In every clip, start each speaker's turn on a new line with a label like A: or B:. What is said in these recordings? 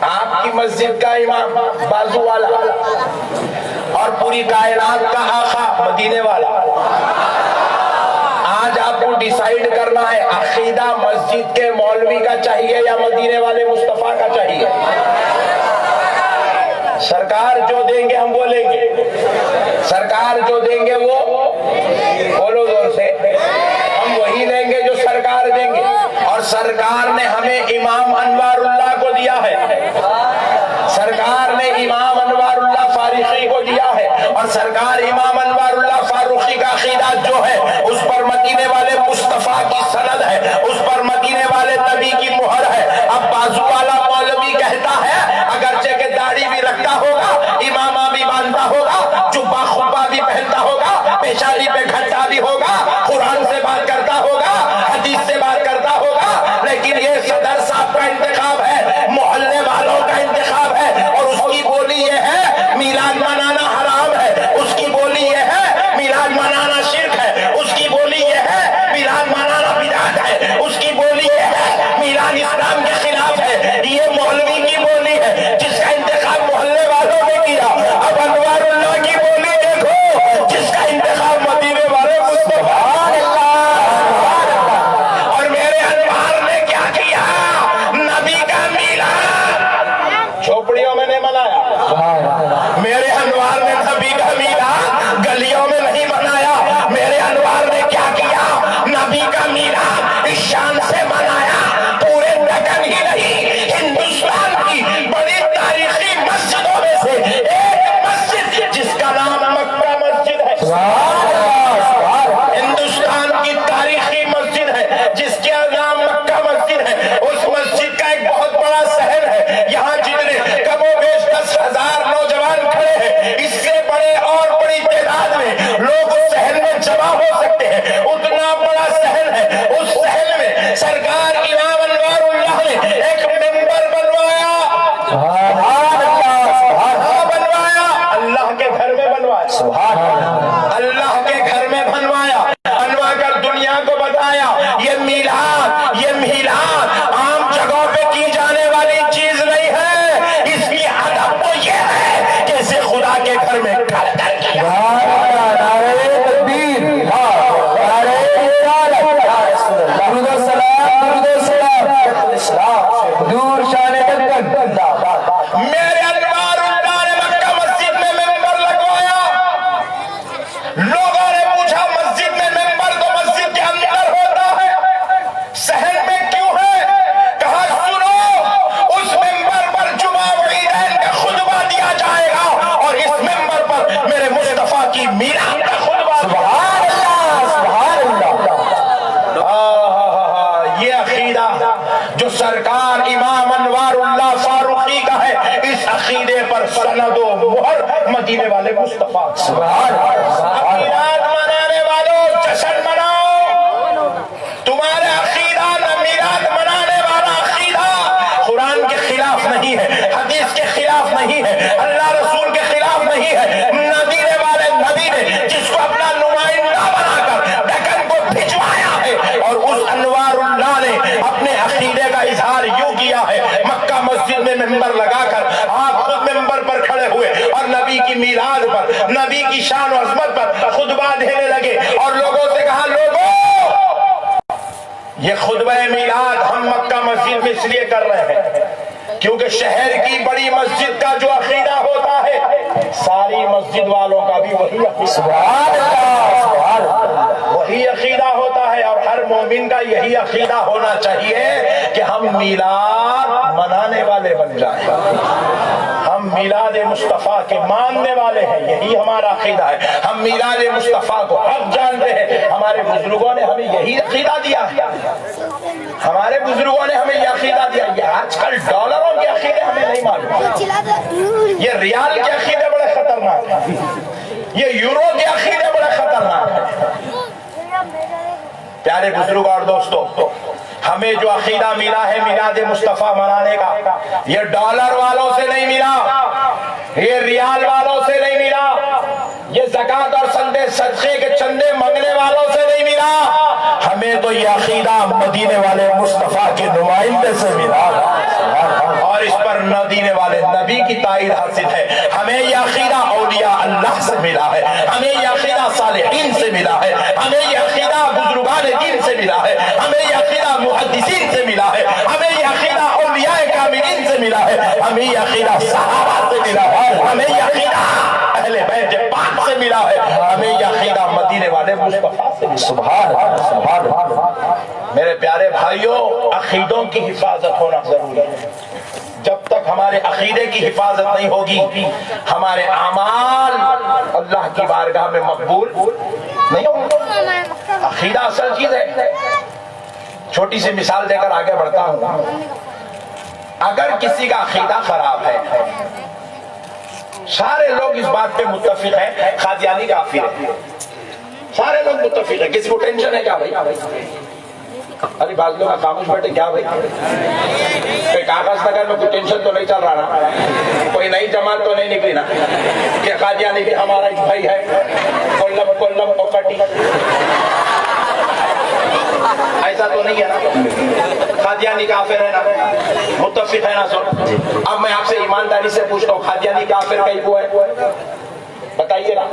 A: آپ کی مسجد کا امام بازو والا اور پوری کائنات کا آقا مدینے والا. آج آپ کو ڈیسائیڈ کرنا ہے عقیدہ مسجد کے مولوی کا چاہیے یا مدینے والے مصطفیٰ کا چاہیے. سرکار جو دیں گے ہم وہ لیں گے. سرکار جو دیں گے وہ بولو زور سے, ہم وہی لیں گے جو سرکار دیں گے. اور سرکار نے ہمیں امام انوار اللہ کو دیا ہے. سرکار نے امام انوار اللہ فاروقی کو دیا ہے. اور سرکار امام انوار اللہ فاروقی کا عقیدہ جو ہے اس پر مدینے والے مصطفیٰ کی سند ہے, اس پر مدینے والے نبی کی مہر ہے. اب بازو والا مولوی کہتا ہے اگرچہ کہ داڑھی بھی رکھتا ہوگا, امامہ بھی باندھتا ہوگا, جبہ خبہ بھی پہنتا ہوگا, پیشانی پہ گھٹا بھی ہوگا, قرآن سے بات کرتا ہوگا, حدیث سے بات کرتا ہوگا, لیکن یہ صدر صاحب کا انتخاب ہے, محلے والوں کا انتخاب ہے. اور اس کی بولی یہ ہے میلاد منانا حرام ہے, اس کی بولی یہ ہے میلاد منانا شرک ہے, اس کی بولی یہ ہے میلاد منانا بدعت ہے, اس کی بولی یہ ہے میلاد اسلام کے خلاف ہے. یہ مولوی کی بولی ہے جس کا انتخاب محلے والوں نے کیا. اب انوار اللہ کی بولی دیکھو جس کا انتخاب مدینے والے مصطفیٰ. اور میرے انوار نے کیا کیا, نبی کا میلاد جھوپڑیوں میں نہیں منایا. میرے انوار نے نبی کا میلاد گلیوں میں نہیں منایا. میرے انوار نے کیا کیا, نبی کا میلاد اس شان سے منایا. پورے دکن ہی نہیں ہندوستان کی بڑی تاریخی مسجدوں میں سے ایک مسجد جس کا نام مکہ مسجد ہے. ہندوستان کی تاریخی مسجد ہے جس کا نام مکہ مسجد ہے. اس مسجد کا ایک بہت بڑا صحن ہے. یہاں جتنے کم و بیش 10,000 نوجوان کھڑے ہیں, اس سے بڑے اور بڑی تعداد میں لوگ اس صحن میں جمع ہو سکتے ہیں. اتنا بڑا صحن ہے. اس صحن میں سرکار امام انوار اللہ نے ایک منبر بنوایا. بنوایا اللہ کے گھر میں بنوایا. اللہ کے گھر میں بنوایا. بنوا کر دنیا کو بتایا یہ میلاد عام جگہوں پہ کی جانے والی چیز نہیں ہے. اس کی ادب تو یہ ہے کہ اسے خدا کے گھر میں کر کیا. میرے انوار اللہ نے مکہ مسجد میں ممبر لگوایا. لوگوں نے پوچھا مسجد میں ممبر تو مسجد کے اندر ہوتا ہے, صحن میں کیوں ہے؟ کہا سنو, اس ممبر پر جمعہ و عیدین کا خطبہ دیا جائے گا اور اس ممبر پر میرے مصطفیٰ کی میلاد کا خطبہ. سبحان اللہ, سبحان اللہ. یہ عقیدہ جو سرکار امام انوار اللہ فاروقی کا ہے, اس عقیدے پر سند و مہر مدینے والے مصطفیٰ. سبحان اللہ. میلاد منانے والوں جشن مناؤ. تمہارا عقیدہ نہ میلاد منانے والا عقیدہ قرآن کے خلاف نہیں ہے, حدیث کے خلاف نہیں ہے, اللہ رسول کے خلاف نہیں ہے. مدینے والے نبی نے جس کو اپنا نمائندہ بنا کر دکن کو بھجوایا ہے, اور اس انوار اللہ نے اپنے عقیدے کا اظہار یوں کیا ہے. مکہ مسجد میں ممبر لگا کر آپ خود ممبر پر کھڑے ہوئے اور نبی کی میلاد پر, نبی کی شان و عظمت پر خطبہ دینے لگے اور لوگوں سے کہا لوگوں یہ خطبہ میلاد ہم مکہ مسجد میں اس لیے کر رہے ہیں کیونکہ شہر کی بڑی مسجد کا جو عقیدہ ہوتا ہے ساری مسجد والوں کا بھی وہی وہی عقیدہ ہوتا ہے. اور ہر مومن کا یہی عقیدہ ہونا چاہیے کہ ہم میلاد منانے والے بن جائیں. ہم میلاد مصطفیٰ کے ماننے والے ہیں, یہی ہمارا عقیدہ ہے. ہم میلاد مصطفیٰ کو حق جانتے ہیں. ہمارے بزرگوں نے ہمیں یہی عقیدہ دیا. ہمارے بزرگوں نے ہمیں یہ عقیدہ دیا. یہ آج کل ڈالروں کے عقیدے ہمیں نہیں معلوم. یہ ریال کے عقیدے بڑے خطرناک ہیں, یہ یورو کے عقیدے بڑے خطرناک ہیں. پیارے بزرگ اور دوستو, ہمیں جو عقیدہ ملا ہے میلاد مصطفیٰ منانے کا, یہ ڈالر والوں سے نہیں ملا, یہ ریال والوں سے نہیں ملا, یہ زکوٰۃ اور صدقے کے چندے منگنے والوں سے نہیں ملا. ہمیں ہمیں تو یہ عقیدہ مدینے والے مصطفیٰ کے نمائندے سے ملا اور اس پر مدینے والے نبی کی تائید حاصل ہے. ہمیں یہ عقیدہ اولیاء اللہ سے ملا ہے, ہمیں یہ عقیدہ صالحین سے ملا ہے, ہمیں یہ عقیدہ بزرگان دین سے ملا ہے, ہمیں یہ عقیدہ محدثین سے ملا ہے, ہمیں یہ عقیدہ اولیاء کاملین سے ملا ہے, ہمیں یہ عقیدہ صحابہ سے ملا ہے, ہمیں یہ عقیدہ اہل بیت پاک سے ملا ہے, ہمیں یہ عقیدہ مدینے والے مصطفیٰ سے. سبحان اللہ سبحان اللہ. میرے پیارے بھائیوں, عقیدوں کی حفاظت ہونا ضروری ہے. جب تک ہمارے عقیدے کی حفاظت نہیں ہوگی ہمارے اعمال اللہ کی بارگاہ میں مقبول نہیں ہوں. عقیدہ اصل چیز ہے. چھوٹی سی مثال دے کر آگے بڑھتا ہوں. اگر کسی کا عقیدہ خراب ہے, سارے لوگ اس بات پہ متفق ہیں قادیانی کافر ہے, سارے لوگ متفق ہیں, کسی کو ٹینشن ہے کیا بھائی؟ ارے بعض لوگ خاموش بیٹھے کیا بھائی؟ کوئی کاغذ نگر میں کوئی ٹینشن تو نہیں چل رہا نا, کوئی نئی جماعت تو نہیں نکلی نا کہ قادیانی بھی ہمارا ایک بھائی ہے, کلم اوکٹی, ایسا تو نہیں ہے نا؟ قادیانی کافر ہے نا, متفق ہے نا سن. اب میں آپ سے ایمانداری سے پوچھتا ہوں, قادیانی کافر کہیں کو ہے؟ بتائیے گا.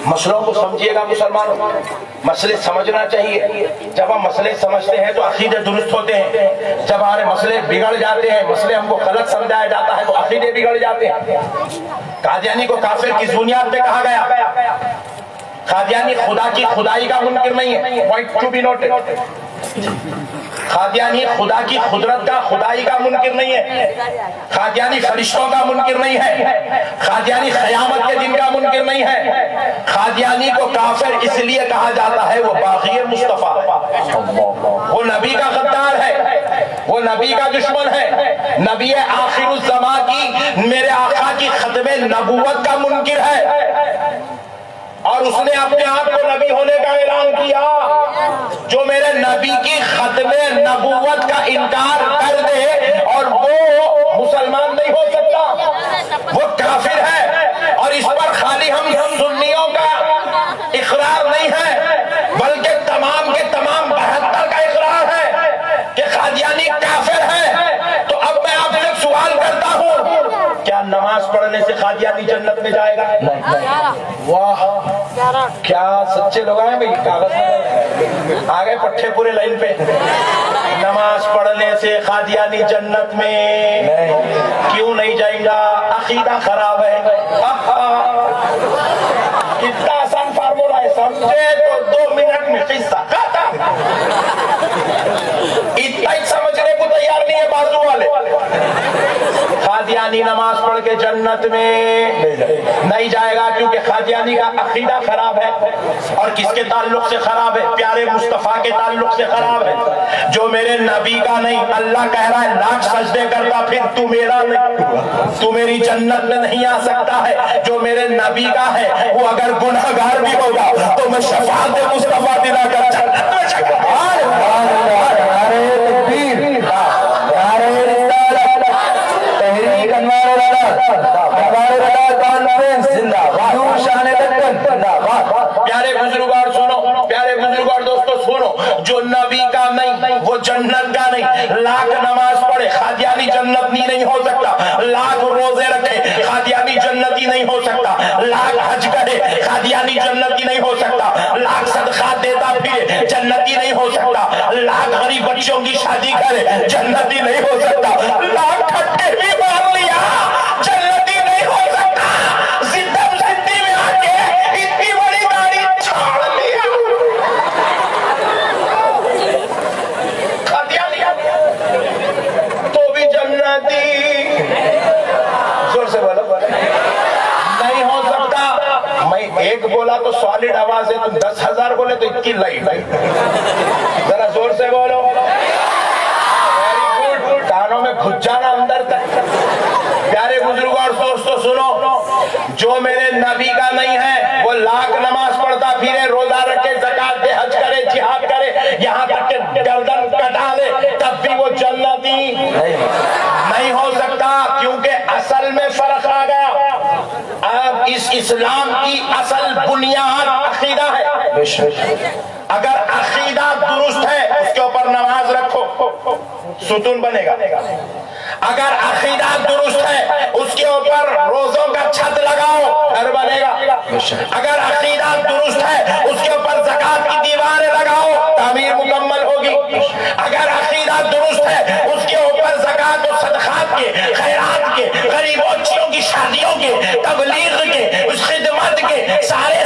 A: مسئلوں کو سمجھیے گا مسلمانوں, مسئلے سمجھنا چاہیے. جب ہم مسئلے سمجھتے ہیں تو عقیدے درست ہوتے ہیں, جب ہمارے مسئلے بگڑ جاتے ہیں, مسئلے ہم کو غلط سمجھایا جاتا ہے تو عقیدے بگڑ جاتے ہیں. قادیانی کو کافر کس بنیاد پہ کہا گیا؟ قادیانی خدا کی خدائی کا منکر نہیں ہے, point to be noted. Qadiani خدا کی قدرت کا خدائی کا منکر نہیں ہے, قادیانی فرشتوں کا منکر نہیں ہے, قادیانی قیامت کے دن کا منکر نہیں ہے. قادیانی کو کافر اس لیے کہا جاتا ہے وہ باغی مصطفیٰ ہے, وہ نبی کا غدار ہے, وہ نبی کا دشمن ہے, نبی آخر الزمان کی میرے آقا کی ختم نبوت کا منکر ہے, اور اس نے اپنے آپ کو نبی ہونے کا اعلان کیا. جو میرے نبی کی ختم نبوت کا انکار کر دے اور وہ مسلمان نہیں ہو سکتا, وہ کافر ہے. اور اس پر خالی ہم سنیوں کا اقرار نہیں ہے بلکہ تمام کے تمام 72 کا اقرار ہے کہ قادیانی کافر ہے. تو اب میں آپ سے سوال کرتا ہوں, کیا نماز پڑھنے سے قادیانی جنت میں جائے گا؟ واہ, کیا سچے لوگ ہیں بھائی؟ کاغذ آگے پٹھے پورے لائن پہ. نماز پڑھنے سے قادیانی جنت میں کیوں نہیں جائیں گا؟ عقیدہ خراب ہے. کتنا آسان فارمولا ہے, سمجھے تو 2 منٹ میں قصہ ختم. اتنا ہی سمجھنے کو تیار نہیں ہے بازو والے. قادیانی نماز پڑھ کے جنت میں نہیں جائے گا کیونکہ قادیانی کا عقیدہ خراب ہے. اور کس کے تعلق سے خراب ہے؟ پیارے مصطفیٰ کے تعلق سے خراب ہے. جو میرے نبی کا نہیں, اللہ کہہ رہا ہے لاکھ سجدے کرتا پھر تو میرا نہیں, تو میری جنت میں نہیں آ سکتا ہے. جو میرے نبی کا ہے وہ اگر گنہگار بھی ہوگا تو میں شفاعت مصطفیٰ دلا کر جنت میں جائے گا. پیارے بزرگار سنو, پیارے بزرگار دوستو سنو, جو نبی کا نہیں وہ جنت کا نہیں. لاکھ نماز پڑھے قادیانی جنتی نہیں ہو سکتا, لاکھ روزے رکھے قادیانی جنتی نہیں ہو سکتا, لاکھ حج کرے قادیانی جنتی نہیں ہو سکتا, لاکھ صدقات دیتا پھر جنتی نہیں ہو سکتا, لاکھ غریب بچوں کی شادی کرے جنتی نہیں ہو سکتا, لاکھ کھٹے بھی مار لیا جنتی نہیں ہو سکتا. زندم زندگی میں آ کے اتنی بڑی گاڑی چھاڑ لیا تو بھی جنتی. زور سے بولو, نہیں ہو سکتا. میں ایک بولا تو سالڈ آواز ہے, تم 10,000 بولے تو 21 لائٹ. ذرا زور سے بولو. ویری گڈ, کانوں میں گھس جانا اندر تک. پیارے بزرگوں اور دوستو سنو, جو میرے نبی کا نہیں ہے وہ لاکھ نماز پڑھتا پھرے, روزہ رکھے, زکات دے, حج کرے, جہاد کرے, یہاں تک کہ گردن کٹا لے, تب بھی وہ جنتی نہیں ہو سکتا. کیونکہ اصل میں فرق آ گیا. اب اس اسلام کی اصل بنیاد عقیدہ ہے. اگر عقیدہ درست ہے اس کے اوپر نماز رکھو، ستون بنے گا. اگر عقیدہ درست ہے اس کے اوپر روزوں کا چھت لگاؤ، گھر بنے گا. اگر عقیدہ درست ہے اس کے اوپر زکات کی دیواریں لگاؤ، تعمیر مکمل ہوگی. اگر عقیدہ درست ہے اس کے اوپر زکات و صدقات کے، خیرات کے، غریب بچیوں کی شادیوں کے، تبلیغ کے، اس خدمت کے سارے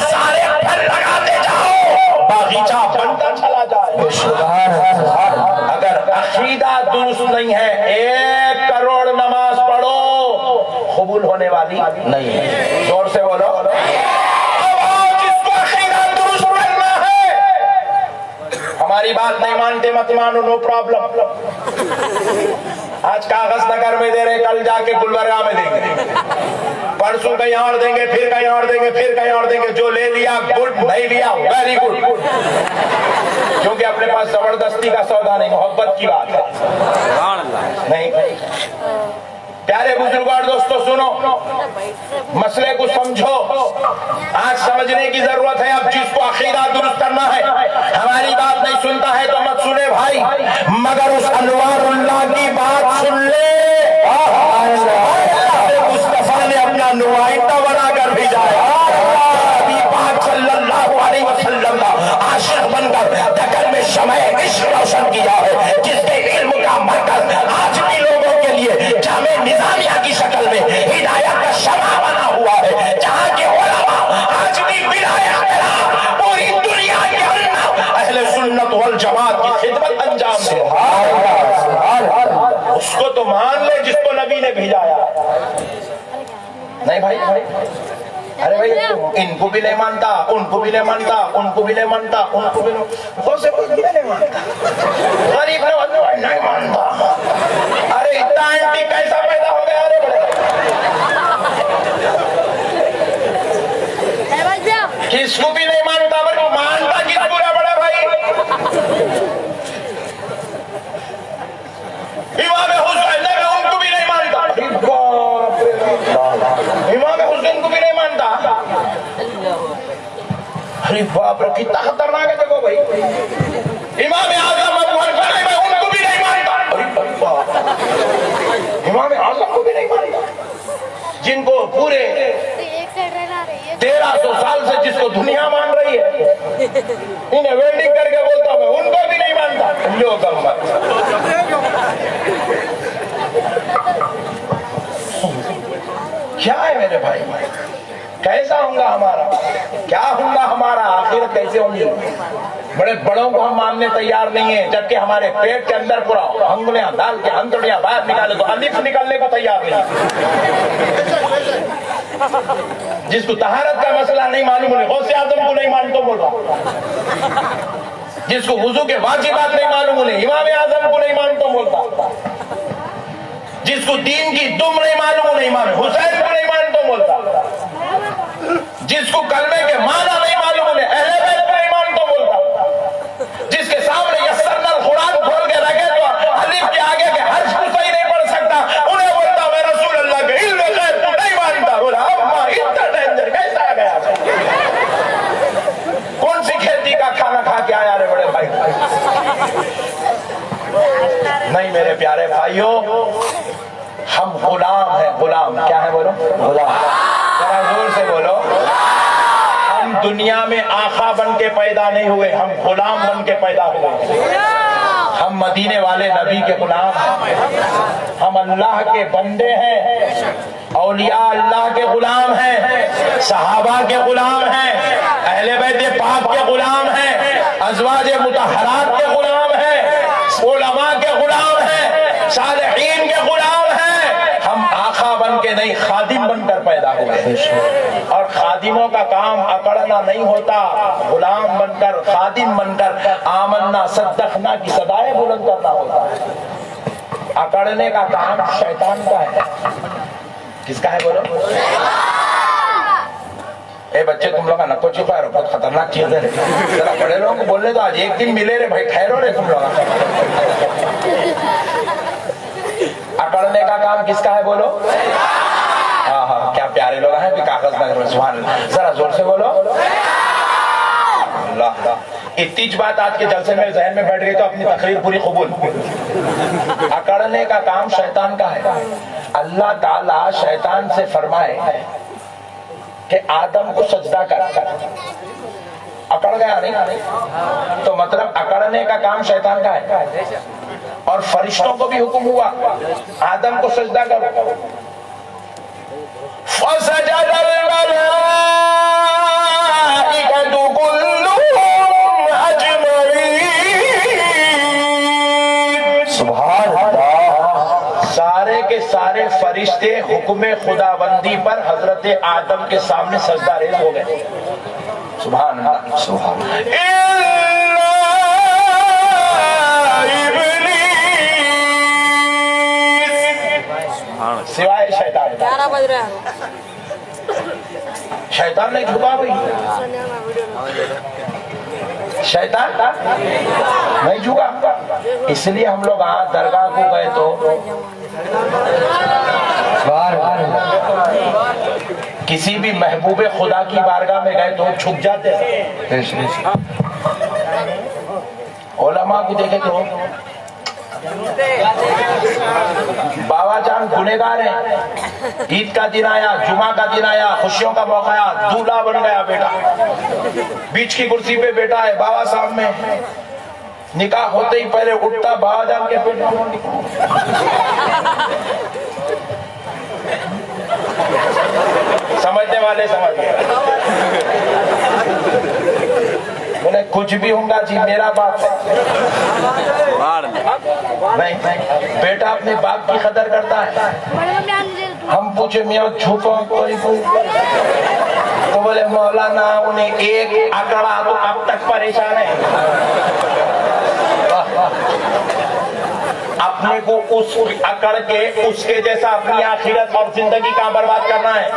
A: پھل لگاتے جاؤ، باغیچہ بنتا چلا جائے. اگر عقیدہ درست نہیں ہے 1 کروڑ نماز پڑھو، قبول ہونے والی نہیں ہے. زور سے بولو. جس کو عقیدہ درست کرنا ہے، ہماری بات نہیں مانتے مت مانو، نو پرابلم. آج کاغذ نگر میں دے رہے، کل جا کے گلبرگہ میں دیں گے، پرسوں کہیں اور دیں گے، پھر کہیں اور دیں گے، پھر کہیں اور دیں گے. جو لے لیا گڈ، نہیں لیا ویری گڈ، کیونکہ اپنے پاس زبردستی کا سودا نہیں، محبت کی بات ہے. نہیں پیارے بزرگوں اور دوستوں، سنو، مسئلے کو سمجھو. آج سمجھنے کی ضرورت ہے. اب جس کو عقیدہ درست کرنا ہے، ہماری بات نہیں سنتا ہے تو مت سنے بھائی، مگر اس انوار اللہ کی بات سن لے. مصطفیٰ نے اپنا نمائندہ بنا کر بھیجا ہے. نبی پاک صلی اللہ علیہ وسلم کا عاشق بن کر دکن میں شمع عشق روشن کیا ہے، جس کے علم کا مرکز آج بھی لوگوں کے لیے جامع نظامیہ کی شکل میں ہدایت کا شمع بنا ہوا ہے، جہاں کے علماء آج بھی بلا اختلاف پوری دنیا کے اندر اہل سنت والجماعت کی خدمت انجام دے. اس کو تو مان لے جس کو نبی نے بھیجایا. نہیں بھائی، ارے بھائی ان کو بھی نہیں مانتا، ان کو بھی نہیں مانتا، ان کو بھی نہیں مانتا، ان کو بھی نہیں مانتا، غریب نہیں مانتا. ارے اتنا اینٹی کیسا پیدا ہو گیا؟ ارے بڑے کس کو بھی نہیں مانتا، بڑے مانتا کس کو ہے بڑے بھائی؟ امام حسین ان کو بھی نہیں مانتا، امام حسین کو بھی نہیں مانتا. ارے باپ رے کتنا خطرناک ہے دیکھو بھائی. امام اعظم ابو حنیفہ ان کو بھی نہیں مانتا. امام اعظم کو بھی نہیں مانتا، جن کو پورے 1300 سال سے جس کو دنیا مان رہی ہے، انہیں ویلڈنگ کر کے بولتا ہوں میں، ان کو بھی نہیں مانتا. لو کیا ہے میرے بھائی؟ کیسا ہوں گا ہمارا؟ کیا ہوں گا ہمارا؟ آخرت کیسے ہوں گی؟ بڑے بڑوں کو ہم ماننے تیار نہیں ہیں، جبکہ ہمارے پیٹ کے اندر پورا انگلیاں ڈال کے ہتھوڑیاں باہر نکالے تو الف نکالنے کو تیار نہیں. جس کو طہارت کا مسئلہ نہیں معلوم ہے، غوث اعظم کو نہیں مان تو بول رہا. جس کو وضو کے واجبات نہیں معلوم ہے، امام اعظم کو نہیں مان تو بولتا. جس کو دین کی دم نہیں معلوم ہے، امام حسین کو نہیں مان تو بولتا. جس کو کلمے کے معنی نہیں معلوم ہے، اہل بیت کو نہیں مان تو بولتا. جس کے سامنے یسرنا القرآن کھول کے رکھے تو الف کے آگے کے حرف کو صحیح نہیں پڑھ سکتا، انہیں بولتا میں رسول اللہ کے علم غیب کو نہیں مانتا. بولا ابا اتنا ڈینجر کیسا آ گیا؟ کون سی کھیتی کا کھانا کھا کے آیا رے بڑے بھائی؟ نہیں میرے پیارے بھائیوں، ہم غلام ہیں. غلام کیا ہے بولو؟ غلام. ذرا زور سے بولو. ہم دنیا میں آقا بن کے پیدا نہیں ہوئے، ہم غلام بن کے پیدا ہوئے. ہم مدینے والے نبی کے غلام ہیں، ہم اللہ کے بندے ہیں، اولیاء اللہ کے غلام ہیں، صحابہ کے غلام ہیں، اہل بیت پاک کے غلام ہیں، ازواج مطہرات کے غلام ہیں، علماء کے غلام ہیں، صالحین کے غلام ہیں. ہم آقا بن کے نہیں، خادم بن کر پیدا ہوئے. اور خادموں کا کام اکڑنا نہیں ہوتا، غلام بن کر، خادم بن کر آمنا صدقنا کی صدائیں بلند کرنا ہوتا ہے. اکڑنے کا کام شیطان کا ہے. کس کا ہے بولو؟ اے بچے تم لوگ نکو چھپا رہو، بہت خطرناک چیز ہے. ذرا بڑے لوگوں کو بولنے تو آج ایک دن ملے رے بھائی، ٹھہرو رے تم لوگ. اکڑنے کا کام کس کا ہے بولو؟ ہاں ہاں کیا پیارے لوگ ہیں بھی کاغذ نگر میں. سبحان اللہ. ذرا زور سے بولو. اللہ اتنی بات آج کے جلسے میں ذہن میں بیٹھ گئی تو اپنی تقریر پوری قبول. اکڑنے کا کام شیطان کا ہے. اللہ تعالیٰ شیطان سے فرمائے کہ آدم کو سجدہ کر. اکڑ گیا نہیں تو مطلب اکڑنے کا کام شیطان کا ہے. اور فرشتوں کو بھی حکم ہوا آدم کو سجدہ کرو. فسجد الملائکۃ کلھم اجمعین. سبحان اللہ. سارے کے سارے فرشتے حکم خداوندی پر حضرت آدم کے سامنے سجدہ ریز ہو گئے. سبحان اللہ. سبحان اللہ. سوائے شیطان. 11 بج رہے ہیں. شیطان نہیں جھکا بھائی. شیطان نہیں جھکا. اس لیے ہم لوگ درگاہ کو گئے تو کسی بھی محبوب خدا کی بارگاہ میں گئے تو جھک جاتے ہیں. علماء کو دیکھے تو بابا جان گنہگار ہیں. عید کا دن آیا, جمعہ کا دن آیا, خوشیوں کا موقع آیا, دولہا بن گیا بیٹا, بیچ کی کرسی پہ بیٹا ہے بابا صاحب میں. نکاح ہوتے ہی پہلے اٹھتا بابا جان کے بیٹا. سمجھنے والے سمجھ گئے. انہیں کچھ بھی ہوں گا جی میرا باپ ہے. نہیں, بیٹا اپنے باپ کی قدر کرتا ہے. ہم پوچھے میاں جھوکو کوئی تو بولے مولانا انہیں ایک اکڑا تو اب تک پریشان ہے. اپنے کو اس اکڑ کے اس کے جیسا اپنی آخرت اور زندگی کا برباد کرنا ہے.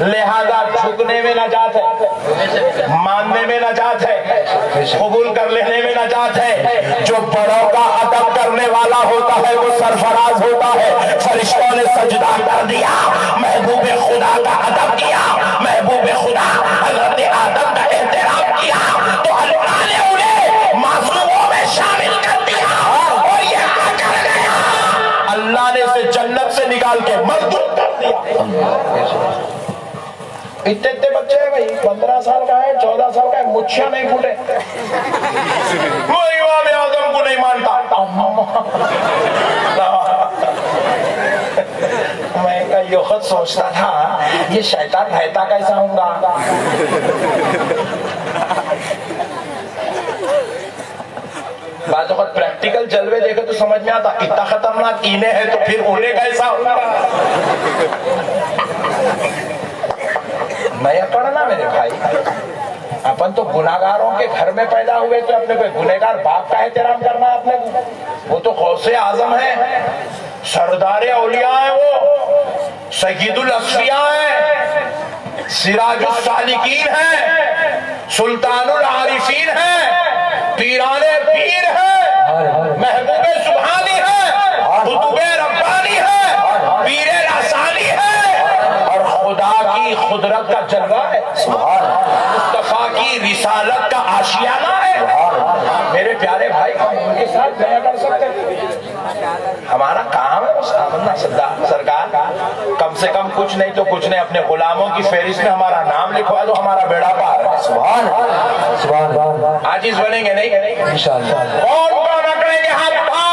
A: لہذا جھکنے میں نجات ہے, ماننے میں نجات ہے, قبول کر لینے میں نجات ہے. جو بڑوں کا ادب کرنے والا ہوتا ہے وہ سرفراز ہوتا ہے. فرشتوں نے سجدہ کر دیا, محبوب خدا کا ادب کیا, محبوب خدا حضرت آدم کا احترام کیا تو اللہ نے انہیں معصوموں میں شامل کر دیا. اللہ نے اسے جنت سے نکال کے مردود کر دیا. اتنے بچے ہیں بھائی, 15 سال کا ہے, 14 سال کا ہے, مچھیاں نہیں پھوٹے. وہ امام اعظم کو نہیں مانتا. میں یہ خود سوچتا تھا یہ شیطان رہتا کیسا ہوں گا. بعض اوقات پریکٹیکل جلوے دیکھے تو سمجھ میں آتا اتنا خطرناک کینے ہیں تو پھر انہیں کیسا ہوگا. نہیں پڑھنا میرے بھائی, اپن تو گناہگاروں کے گھر میں پیدا ہوئے تو اپنے کوئی گنہگار باپ کا احترام کرنا ہے اپنے کو. وہ تو غوث اعظم ہے, سردار اولیاء ہے, وہ سید الاصفیاء ہے, سراج السالکین ہے, سلطان العارفین ہے, پیران پیر ہے, محبوب سبحانی ہے, قطب ربانی ہے, پیر رسانی ہے, اور خدا کی قدرت کا جلوہ ہے. مصطفیٰ کی رسالت کا آشیانہ ہے. میرے پیارے بھائی ان کے ساتھ جیا کر سکتے ہمارا کام ہے سرکار. کم سے کم کچھ نہیں تو کچھ نہیں اپنے غلاموں کی فہرست میں ہمارا نام لکھوا دو, ہمارا بیڑا پار ہے. سبحان اللہ. عاجز بنیں گے نہیں انشاءاللہ. کون اکڑیں گے ہاتھ اٹھاؤ.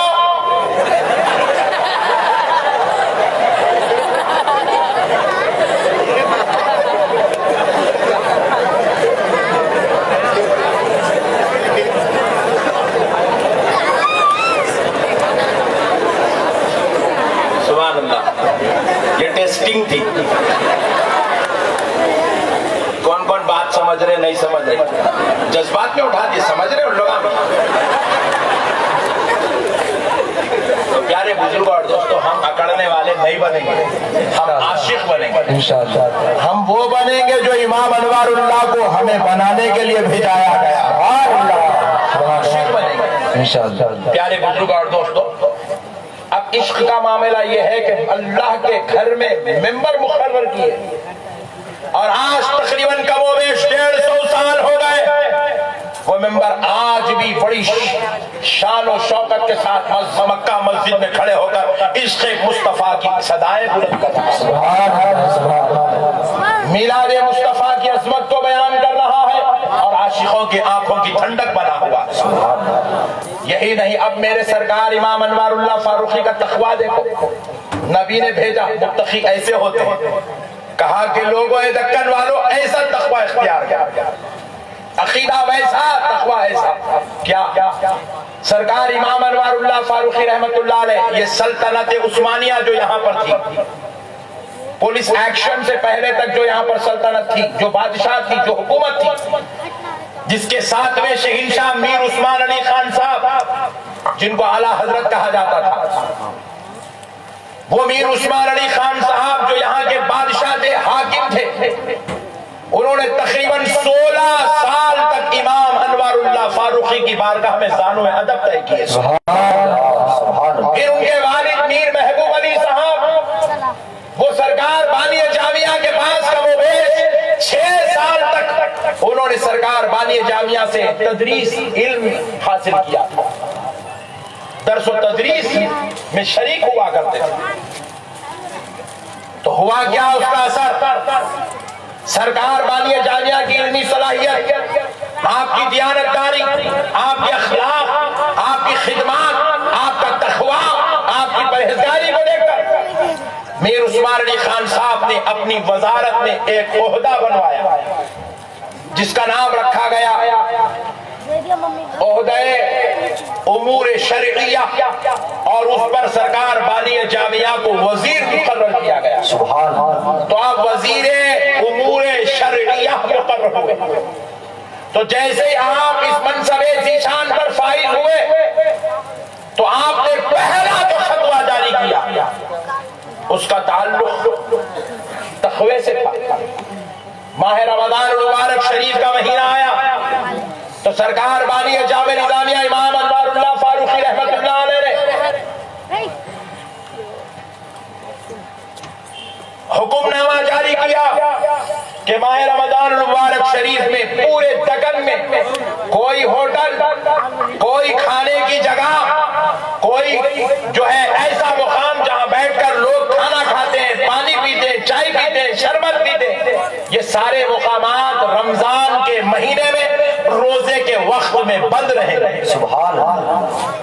A: یہ ٹیسٹنگ تھی. کون کون بات سمجھ رہے نہیں سمجھ رہے, جذبات میں اٹھا دیے, سمجھ رہے ان لوگ. تو پیارے بزرگوں اور دوستوں, ہم اکڑنے والے نہیں بنیں گے, ہم عاشق بنیں گے انشاءاللہ. ہم وہ بنیں گے جو امام انوار اللہ کو ہمیں بنانے کے لیے بھیجایا گیا. عاشق بنیں گے انشاءاللہ. پیارے بزرگوں اور دوستوں, اب عشق کا معاملہ یہ ہے کہ اللہ کے گھر میں ممبر مقرر کیے اور آج تقریباً کم و بیش 150 سال ہو گئے وہ ممبر آج بھی بڑی شان و شوکت کے ساتھ مکہ مسجد میں کھڑے ہو کر عشق مصطفیٰ کی صدائیں بلند کر رہا ہے، میلاد مصطفیٰ کی عظمت کو بیان کر رہا ہے اور عاشقوں کی آنکھوں کی ٹھنڈک بنا ہوا ہے۔ یہی نہیں، اب میرے سرکار امام انوار اللہ فاروقی کا تقویٰ دیکھو، نبی نے بھیجا متقی ایسے ہوتے ہیں، کہا کہ لوگوں دکن والوں ایسا تقویٰ اختیار کیا، عقیدہ ویسا، تقویٰ ایسا کیا۔ سرکار امام انوار اللہ فاروقی رحمت اللہ علیہ، یہ سلطنت عثمانیہ جو یہاں پر تھی، پولیس ایکشن سے پہلے تک جو یہاں پر سلطنت تھی، جو بادشاہ تھی، جو حکومت تھی، جس کے 7ویں شہنشاہ میر عثمان علی خان صاحب، جن کو اعلیٰ حضرت کہا جاتا تھا، وہ میر عثمان علی خان صاحب جو یہاں کے بادشاہ تھے، حاکم تھے، انہوں نے تقریباً 16 سال تک امام انوار اللہ فاروقی کی بارگاہ میں زانو ادب طے کیے۔ پھر ان کے والد میر محبوب علی صاحب، وہ سرکار بانی جامعہ کے پاس کا وہ بیچ 6 سال تک انہوں نے سرکار بانی جامعہ سے تدریس علم حاصل کیا، درس و تدریس میں شریک ہوا کرتے تھے۔ تو ہوا کیا اس کا اثر؟ سرکار بانی جامعہ کی علمی صلاحیت، آپ کی دیانتداری، آپ کے اخلاق، آپ کی خدمات، آپ کا تقویٰ، آپ کی پرہیزگاری کو دیکھ کر میر عثمان علی خان صاحب نے اپنی وزارت میں ایک عہدہ بنوایا جس کا نام رکھا گیا عہدہ امور شرعیہ، اور اس پر سرکار بانی جامعہ کو وزیر مقرر کیا گیا۔ تو آپ وزیر امور شرعیہ مقرر ہوئے۔ تو جیسے ہی آپ اس منصب ذیشان پر فائز ہوئے تو آپ نے پہلا جو فتویٰ جاری کیا اس کا تعلق تقوی سے تھا۔ ماہ رمضان المبارک شریف کا مہینہ آیا تو سرکار بانی جامع نظامیہ امام انوار اللہ فاروقی رحمت اللہ علیہ نے حکم نامہ جاری کیا کہ ماہ رمضان المبارک شریف میں پورے دکن میں کوئی ہوٹل، کوئی کھانے کی جگہ، کوئی جو ہے ایسا مقام جہاں بیٹھ کر لوگ کھانا کھاتے ہیں، پانی پیتے ہیں، چائے پیتے ہیں، شربت پیتے ہیں، یہ سارے مقامات رمضان کے مہینے میں روزے کے وقت میں بند رہے، سبحان اللہ،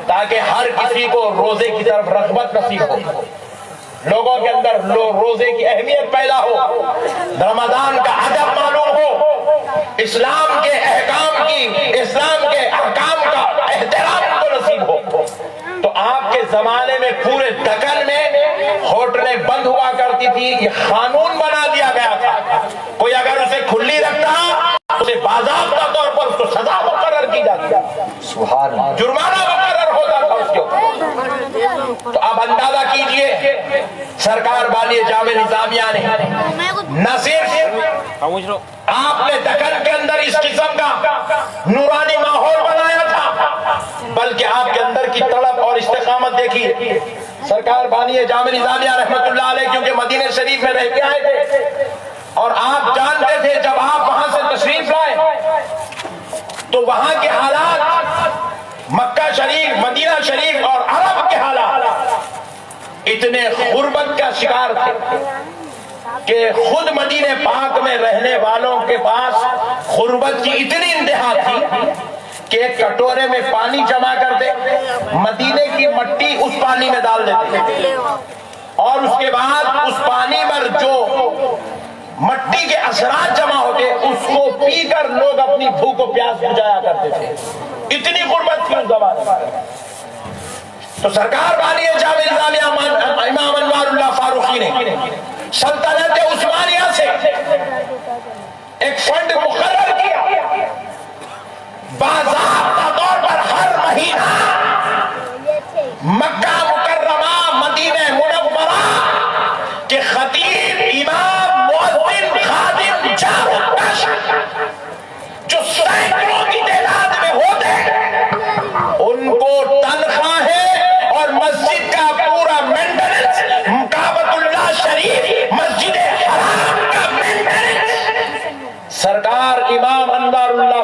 A: تاکہ ہر کسی کو روزے کی طرف رغبت نصیب ہو، لوگوں کے اندر روزے کی اہمیت پیدا ہو، رمضان کا ادب معلوم ہو، اسلام کے احکام کی، اسلام کے احکام کا احترام کو نصیب ہو۔ تو آپ کے زمانے میں پورے دکن میں ہوٹلیں بند ہوا کرتی تھی، یہ قانون بنا دیا گیا تھا، کوئی اگر اسے کھلی رکھتا اسے باضابطہ طور پر اس کو سزا مقرر کی جاتی، جرمانہ مقرر ہوتا تھا اس کے اوپر۔ تو اب اندازہ کیجئے سرکار بانی جامع نظامیہ نے نہ صرف آپ نے دکن کے اندر اس قسم کا نورانی ماحول بنایا تھا، بلکہ آپ کے اندر کی طلب اور استقامت دیکھیے۔ سرکار بانی جامع نظامیہ رحمت اللہ علیہ کیونکہ مدینہ شریف میں رہ کے آئے تھے اور آپ جانتے تھے جب آپ وہاں سے تشریف لائے تو وہاں کے حالات، مکہ شریف، مدینہ شریف اور عرب کے حالات اتنے غربت کا شکار تھے کہ خود مدینہ پاک میں رہنے والوں کے پاس غربت کی اتنی انتہا تھی کہ ایک کٹورے میں پانی جمع کرتے، مدینے کی مٹی اس پانی میں ڈال دیتے اور اس کے بعد اس پانی پر جو مٹی کے اثرات جمع ہوتے اس کو پی کر لوگ اپنی بھوک و پیاس بجھایا کرتے تھے، اتنی غربت تھی اس زمانے میں۔ تو سرکار بانی جامع نظامیہ امام انوار اللہ فاروقی نے سلطنت عثمانیہ سے ایک فنڈ مقرر کیا، باضابطہ طور پر ہر مہینہ مکہ مکرمہ، مدینہ منورہ کے خطیب، امام، مؤذن، خادم، جار و پیش جو سینکڑوں کی تعداد میں ہوتے ہیں ان کو تنخواہیں اور مسجد کا پورا مینٹیننس، کعبۃ اللہ شریف، مسجد حرام کا مینٹیننس سرکار امام انوار اللہ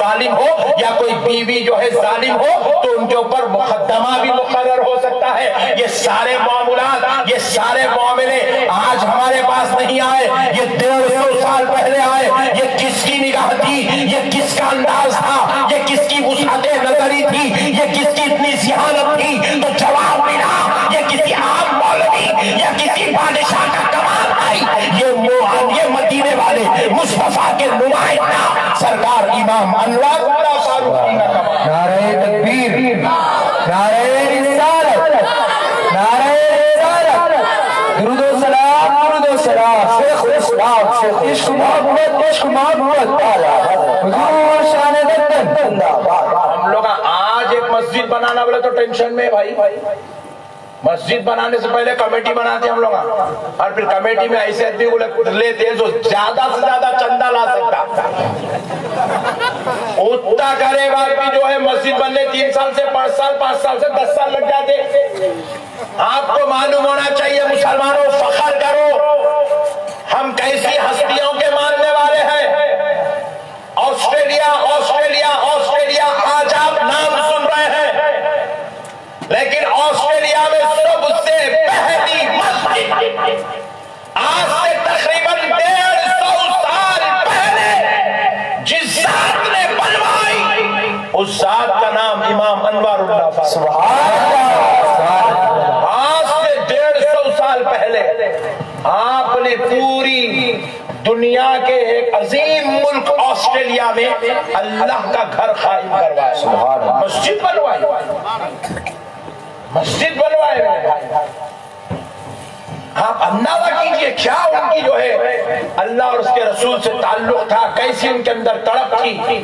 A: ظالم ہو یا کوئی بیوی جو ہے ظالم ہو تو ان کے اوپر مقدمہ بھی مقرر ہو سکتا ہے. یہ سارے معاملات، یہ سارے معاملے آج ہمارے پاس نہیں آئے، یہ 150 سال پہلے آئے. یہ کس کی نگاہ تھی، یہ کس کا انداز تھا، یہ کس کی وسعت نظری تھی، یہ کس کی اتنی ذہانت تھی؟ تو جواب ملا یہ کسی عام مولوی یا کسی بادشاہ کا کمال نہیں، یہ مدینے والے مصطفیٰ کے نمائندہ سرکار امام انور فاروقی کا کمال.
B: نعرہ تکبیر، نعرہ رسالت، نعرہ رسالت، درود و سلام، درود و سلام، شیخ الاسلام، شیخ عشق محبت، عشق محبت، حضور شان دندن.
A: ہم لوگ آج ایک مسجد بنانا بولے تو ٹینشن میں بھائی. مسجد بنانے سے پہلے کمیٹی بناتے ہم لوگ، اور پھر کمیٹی میں ایسے آدمی کو لیتے جو زیادہ سے زیادہ چندہ لا سکتا. اتنا کرے بعد بھی جو ہے مسجد بننے 3 سال سے 5 سال، 5 سال سے 10 سال لگ جاتے. آپ کو معلوم ہونا چاہیے مسلمانوں، فخر کرو ہم کیسی ہستیوں کے ماننے والے ہیں. آسٹریلیا آسٹریلیا آسٹریلیا، آج آپ نام سن رہے ہیں، لیکن آسٹریلیا میں سب سے پہلی مسجد آج سے تقریباً 150 سال پہلے جس ذات نے بنوائی، اس ذات کا نام امام انوار اللہ فاروقی. آج سے 150 سال پہلے آپ نے پوری دنیا کے ایک عظیم ملک آسٹریلیا میں اللہ کا گھر قائم کروایا، مسجد بنوائی، مسجد بنوائے. آپ اندازہ کیجئے کیا ان کی جو ہے اللہ اور اس کے رسول سے تعلق تھا، کیسی ان کے اندر تڑپ تھی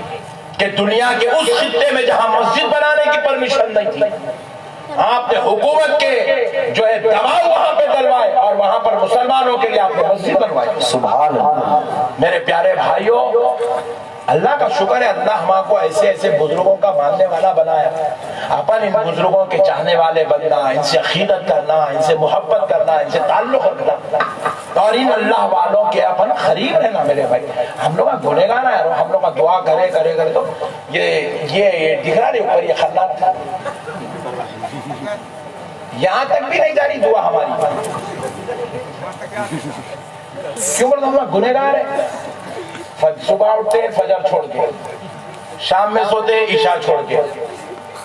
A: کہ دنیا کے اس خطے میں جہاں مسجد بنانے کی پرمیشن نہیں تھی، آپ نے حکومت کے جو ہے دباؤ وہاں پہ ڈلوائے اور وہاں پر مسلمانوں کے لیے آپ نے مسجد بنوائی.
B: سبحان اللہ.
A: میرے پیارے بھائیوں، اللہ کا شکر ہے اللہ ہمارے کو ایسے ایسے بزرگوں کا ماننے والا بنایا. اپن ان بزرگوں کے چاہنے والے بننا، ان سے عقیدت کرنا، ان سے محبت کرنا، ان سے تعلق رکھنا اور ان اللہ والوں کے اپن قریب رہنا. میرے بھائی ہم لوگ گنے گانا ہے، ہم لوگ دعا کرے کرے کرے تو یہ دکھ رہا نہیں اوپر، یہ خلات تھا، یہاں تک بھی نہیں جاری دعا ہماری. کیوں بولتے ہم لوگ گنے گار ہیں؟ صبح اٹھتے فجر چھوڑ کے، شام میں سوتے عشاء چھوڑ کے،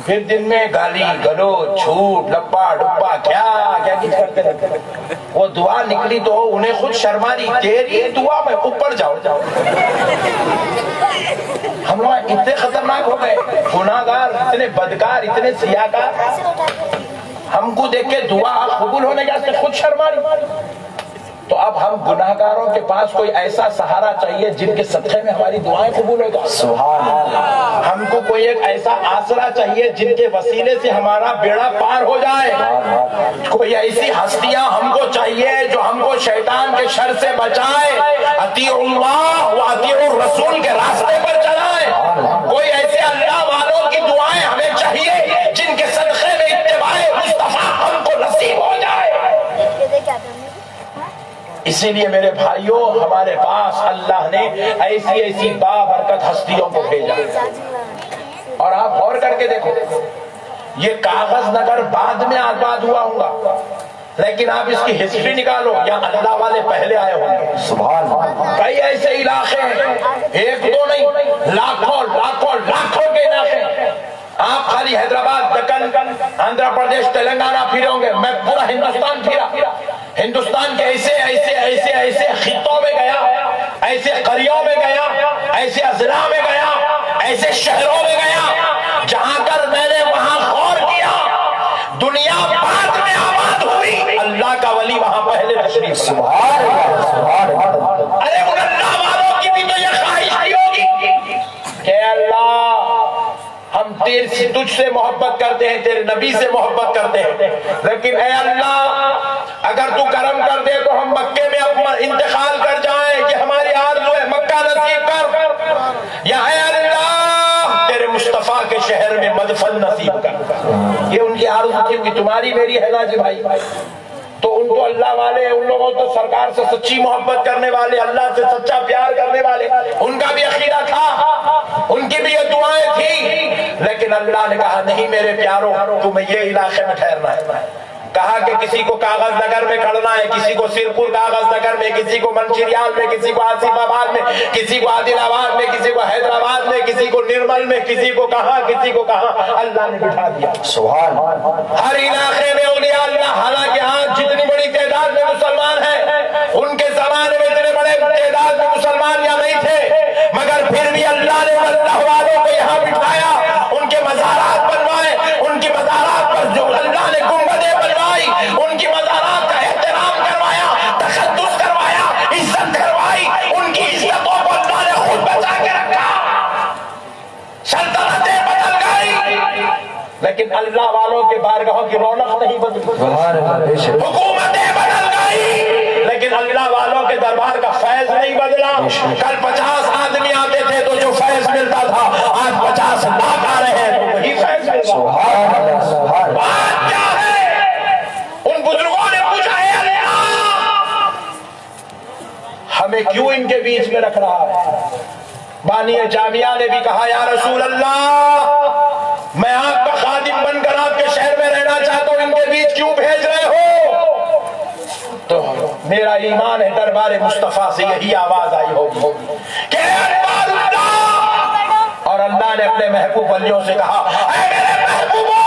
A: پھر دن میں گالی گلوچ جھوٹ لپا ڈپا کیا کیا کچھ کرتے رہتے. وہ دعا نکلی تو انہیں خود شرما دی، تیری دعا میں اوپر جاؤ. ہم لوگ اتنے خطرناک ہو گئے، گناہگار، اتنے بدکار، اتنے سیاہکار، ہم کو دیکھ کے دعا قبول ہونے کے خود شرما دی. تو اب ہم گناہگاروں کے پاس کوئی ایسا سہارا چاہیے جن کے صدقے میں ہماری دعائیں قبول ہو جائیں.
B: سبحان اللہ.
A: ہم کو کوئی ایک ایسا آسرا چاہیے جن کے وسیلے سے ہمارا بیڑا پار ہو جائے. کوئی ایسی ہستیاں ہم کو چاہیے جو ہم کو شیطان کے شر سے بچائے، اطیعوا اللہ و اطیعوا الرسول کے راستے پر چلائے. کوئی ایسے اللہ والوں کی دعائیں ہمیں چاہیے جن کے صدقے میں اتباع مصطفیٰ ہم کو نصیب ہو جائے. اسی لیے میرے بھائیوں ہمارے پاس اللہ نے ایسی ایسی بابرکت ہستیوں کو بھیجا. اور آپ غور کر کے دیکھو، یہ کاغذ نگر بعد میں آباد ہوا ہوگا، لیکن آپ اس کی ہسٹری نکالو، یہاں اللہ والے پہلے آئے ہوں گے.
B: سبحان اللہ.
A: کئی ایسے علاقے ہیں، ایک دو نہیں، لاکھوں لاکھوں لاکھوں کے علاقے. آپ خالی حیدرآباد، دکن، آندھرا پردیش، تلنگانہ پھرے ہوں گے. میں پورا ہندوستان پھرا، ہندوستان کے ایسے ایسے ایسے ایسے خطوں میں گیا، ایسے قریوں میں گیا، ایسے اضلاع میں گیا، ایسے شہروں میں گیا جہاں کر میں نے وہاں غور کیا دنیا بعد میں آباد ہوئی، اللہ کا ولی وہاں پہلے تشریف.
B: سبحان اللہ. سبحان اللہ.
A: ارے ان اللہ والوں کی بھی تو یہ خواہش نہیں ہوگی کہ اللہ ہم تجھ سے محبت کرتے ہیں، تیرے نبی سے محبت کرتے ہیں، لیکن اے اللہ اگر تو کرم کر دے تو ہم مکے میں اپنا انتقال کر جائیں، کہ ہماری آرزو ہے، مکہ نصیب کر، یا اے اللہ تیرے مصطفیٰ کے شہر میں مدفن نصیب کر. یہ ان کی آرزو تھی کہ تمہاری میری ہے نا جی بھائی. تو ان کو اللہ والے، ان لوگوں تو سرکار سے سچی محبت کرنے والے، اللہ سے سچا پیار کرنے والے، ان کا اللہ نے کہا نہیں میرے پیاروں تمہیں یہ علاقے میں ٹھہرنا ہے. کہا کہ کسی کو کاغذ نگر میں کھڑنا ہے, کسی کو سرپور کاغذ نگر میں, کسی کو منشیریال میں, کسی کو آصف آباد میں, کسی کو عادل آباد میں, کسی کو حیدرآباد میں, کسی کو نرمل میں, کسی کو کہاں کسی کو کہاں. اللہ نے بٹھا دیا.
B: سبحان
A: ہر علاقے میں اولیاء اللہ. حالانکہ آج جتنی بڑی تعداد میں مسلمان ہیں, ان کے زمانے میں اتنے بڑے تعداد میں مسلمان یا نہیں تھے, مگر پھر بھی اللہ نے اللہ والوں کو یہاں بٹھایا, ان کے مزارات بنوائے, ان کی مزارات پر جو اللہ نے گنبدیں بنوائی, ان کی مزارات کا احترام کروایا, تقدس کروایا, عزت کروائی, ان کی عزتوں کو اللہ نے خود بچا کے رکھا. سلطنتیں بدل گئی لیکن اللہ والوں کے بارگاہوں کی رونق نہیں بدلی. حکومتیں بدل گئی لیکن اللہ والوں کے دربار کا فیض نہیں بدلا. کل 50 آدمی آتے تھے تو جو فیض ملتا تھا, آج 50 لاکھ آ رہے ہیں تو وہی فیض مل رہا. بات کیا ہے؟ ان بزرگوں نے پوچھا ہے اللہ ہمیں کیوں ان کے بیچ میں رکھ رہا ہے؟ بانی جامعہ نے بھی کہا یا رسول اللہ میں آپ کا خادم بن کر آپ کے شہر میں رہنا چاہتا ہوں, ان کے بیچ کیوں بھیج رہے ہو؟ تو میرا ایمان ہے دربار مصطفیٰ سے یہی آواز آئی ہوگی کہ اللہ, اور اللہ نے اپنے محبوب ولیوں سے کہا اے میرے محبوبوں